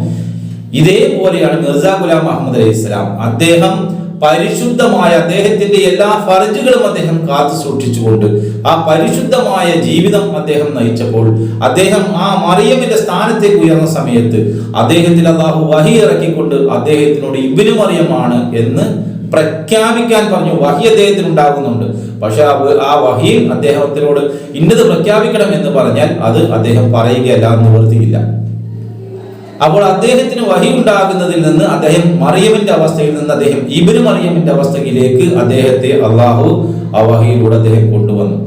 ഇതേപോലെയാണ് മിർസ ഗുലാം അഹമ്മദ് അലൈഹി സ്വലാം. അദ്ദേഹം പരിശുദ്ധമായ അദ്ദേഹത്തിന്റെ എല്ലാ ഫർജുകളും അദ്ദേഹം കാത്തു സൂക്ഷിച്ചുകൊണ്ട് ആ പരിശുദ്ധമായ ജീവിതം അദ്ദേഹം നയിച്ചപ്പോൾ അദ്ദേഹം ആ മറിയമിന്റെ സ്ഥാനത്തേക്ക് ഉയർന്ന സമയത്ത് അദ്ദേഹത്തിന് അല്ലാഹു വഹി ഇറക്കിക്കൊണ്ട് അദ്ദേഹത്തിനോട് ഇബ്നു മറിയമാണ് എന്ന് പ്രഖ്യാപിക്കാൻ പറഞ്ഞു. വഹി അദ്ദേഹത്തിന് ഉണ്ടാകുന്നുണ്ട്. പക്ഷെ ആ വഹിയിൽ അദ്ദേഹത്തിനോട് ഇന്നത് പ്രഖ്യാപിക്കണം എന്ന് പറഞ്ഞാൽ അത് അദ്ദേഹം പറയുകയല്ല, നിവൃത്തിയില്ല. അപ്പോൾ അദ്ദേഹത്തിന് വഹി ഉണ്ടാകുന്നതിൽ നിന്ന് അദ്ദേഹം മറിയമിന്റെ അവസ്ഥയിൽ നിന്ന് അദ്ദേഹം ഇബ്നു മറിയമിന്റെ അവസ്ഥയിലേക്ക് അദ്ദേഹത്തെ അള്ളാഹു ആ വഹിയിലൂടെ അദ്ദേഹം കൊണ്ടുവന്നു.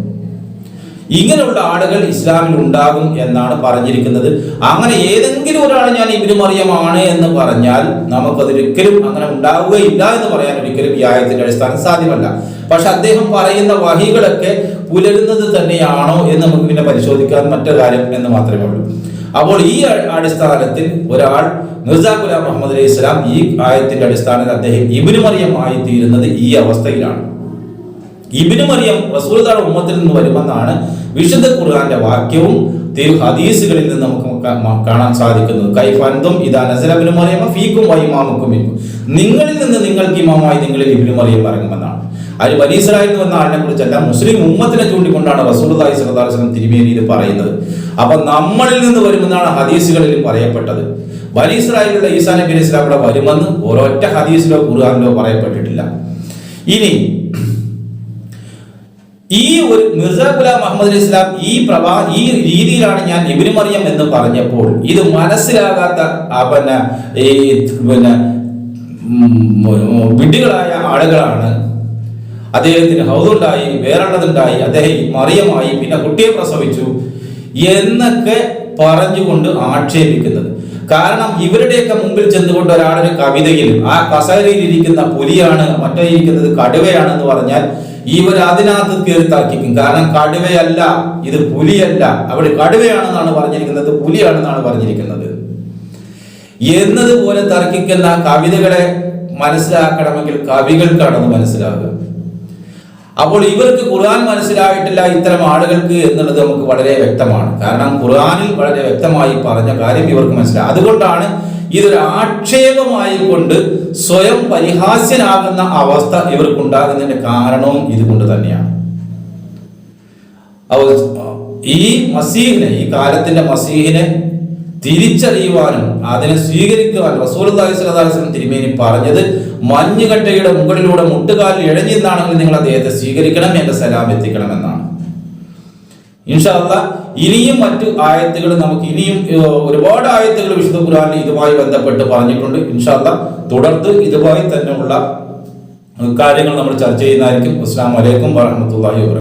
ഇങ്ങനെയുള്ള ആളുകൾ ഇസ്ലാമിൽ ഉണ്ടാകും എന്നാണ് പറഞ്ഞിരിക്കുന്നത്. അങ്ങനെ ഏതെങ്കിലും ഒരാൾ ഞാൻ ഇബ്നു മറിയമാണ് എന്ന് പറഞ്ഞാൽ നമുക്കതൊരിക്കലും അങ്ങനെ ഉണ്ടാവുകയില്ല എന്ന് പറയാൻ ഒരിക്കലും ഈ ആയത്തിന്റെ അടിസ്ഥാനം സാധ്യമല്ല. പക്ഷെ അദ്ദേഹം പറയുന്ന വഹികളൊക്കെ പുലരുന്നത് തന്നെയാണോ എന്ന് നമുക്ക് പിന്നെ പരിശോധിക്കാൻ മറ്റൊരു കാര്യം എന്ന് മാത്രമേ ഉള്ളൂ. അപ്പോൾ ഈ അടിസ്ഥാനത്തിൽ ഒരാൾ മിർസ ഗുലാം അഹമ്മദ് അലൈഹി സ്വലാം ഈ ആയത്തിന്റെ അടിസ്ഥാനത്തിൽ അദ്ദേഹം ഇബ്നു മറിയം ആയി തീരുന്നത് ഈ അവസ്ഥയിലാണ്. ഇബ്നു മറിയം റസൂലുള്ളാഹിയുടെ ഉമ്മത്തിൽ നിന്ന് വരുമെന്നാണ് വിശുദ്ധ ഖുർആന്റെ വാക്യവും ഹദീസുകളിൽ നിന്ന് നമുക്ക് കാണാൻ സാധിക്കുന്നത്. കൈഫൻതും ഇദാ നസല ഇബ്നു മറിയം ഫീകും വഇമാമുക്കും മിൻകും, നിങ്ങളിൽ നിന്ന് നിങ്ങൾക്ക് ഇമാമായി നിങ്ങളിൽ ഇബ്നു മറിയം ഇറങ്ങുമെന്നാണ്. അത് ബനി ഇസ്രായേൽ വന്ന ആളിനെ കുറിച്ചല്ല, മുസ്ലിം ഉമ്മത്തിനെ ചൂണ്ടിക്കൊണ്ടാണ് റസൂലുള്ളാഹി സ്വല്ലല്ലാഹു അലൈഹി വസല്ലം തിരുമേനി ഇത് പറയുന്നത്. അപ്പൊ നമ്മളിൽ നിന്ന് വരുമെന്നാണ് ഹദീസുകളിൽ പറയപ്പെട്ടത്. ബനി ഇസ്രായേലിലുള്ള ഈസാ നബി അലൈഹി സ്വലാം ഇവിടെ വരുമെന്ന് ഒരൊറ്റ ഹദീസിലോ ഖുർആനിലോ പറയപ്പെട്ടിട്ടില്ല. ഇനി ഈ ഒരു മിർസ ഗുലാം അഹമ്മദ് അലൈഹി സ്വലാം ഈ രീതിയിലാണ് ഞാൻ ഇബ്നു മറിയം എന്ന് പറഞ്ഞപ്പോൾ ഇത് മനസ്സിലാകാത്ത വിഡ്ഢികളായ ആളുകളാണ് അദ്ദേഹത്തിന് ഹൗദുണ്ടായി, വേറുള്ളതുണ്ടായി, അദ്ദേഹം മറിയമായി, പിന്നെ കുട്ടിയെ പ്രസവിച്ചു എന്നൊക്കെ പറഞ്ഞുകൊണ്ട് ആക്ഷേപിക്കുന്നത്. കാരണം ഇവരുടെയൊക്കെ മുമ്പിൽ ചെന്നുകൊണ്ട് ഒരാളൊരു കവിതയിൽ ആ കസേരയിൽ ഇരിക്കുന്ന പുലിയാണ്, മറ്റേ ഇരിക്കുന്നത് കടുവയാണെന്ന് പറഞ്ഞാൽ ഇവർ അതിനകത്ത് കയറി തർക്കിക്കും. കാരണം കടുവയല്ല, ഇത് പുലിയല്ല, അവിടെ കടുവയാണെന്നാണ് പറഞ്ഞിരിക്കുന്നത്, പുലിയാണെന്നാണ് പറഞ്ഞിരിക്കുന്നത് എന്നതുപോലെ തർക്കിക്കുന്ന കവിതകളെ മനസ്സിലാക്കണമെങ്കിൽ കവികൾക്കാണെന്ന് മനസ്സിലാകുക. അപ്പോൾ ഇവർക്ക് ഖുർആൻ മനസ്സിലായിട്ടില്ല ഇത്തരം ആളുകൾക്ക് എന്നുള്ളത് നമുക്ക് വളരെ വ്യക്തമാണ്. കാരണം ഖുർആനിൽ വളരെ വ്യക്തമായി പറഞ്ഞ കാര്യം ഇവർക്ക് മനസ്സിലായി. അതുകൊണ്ടാണ് ഇതൊരു ആക്ഷേപമായി കൊണ്ട് സ്വയം പരിഹാസ്യനാകുന്ന അവസ്ഥ ഇവർക്കുണ്ടാകുന്നതിന്റെ കാരണവും ഇതുകൊണ്ട് തന്നെയാണ്. ഈ മസീഹിനെ, ഈ കാലത്തിന്റെ മസീഹിനെ തിരിച്ചറിയുവാനും അതിനെ സ്വീകരിക്കുവാനും റസൂലുള്ളാഹി സ്വല്ലല്ലാഹു അലൈഹി വസല്ലം തിരുമേനി പറഞ്ഞത് മഞ്ഞുകട്ടയുടെ മുകളിലൂടെ മുട്ടുകാലിൽ ഇഴഞ്ഞിരുന്നാണെങ്കിൽ നിങ്ങൾ അദ്ദേഹത്തെ സ്വീകരിക്കണം, എന്റെ സലാം എത്തിക്കണം എന്നാണ്. ഇൻഷാ അല്ലാഹ് ഇനിയും മറ്റു ആയത്തുകൾ നമുക്ക് ഇനിയും ഒരുപാട് ആയത്തുകൾ വിശുദ്ധ ഖുർആനിൽ ഇതുമായി ബന്ധപ്പെട്ട് പറഞ്ഞിട്ടുണ്ട്. ഇൻഷാ അല്ലാഹ് തുടർന്ന് ഇതുമായി തന്നെയുള്ള കാര്യങ്ങൾ നമ്മൾ ചർച്ച ചെയ്യുന്നതായിരിക്കും. അസ്സലാമു അലൈക്കും വറഹ്മത്തുള്ളാഹി വബറകാതുഹു.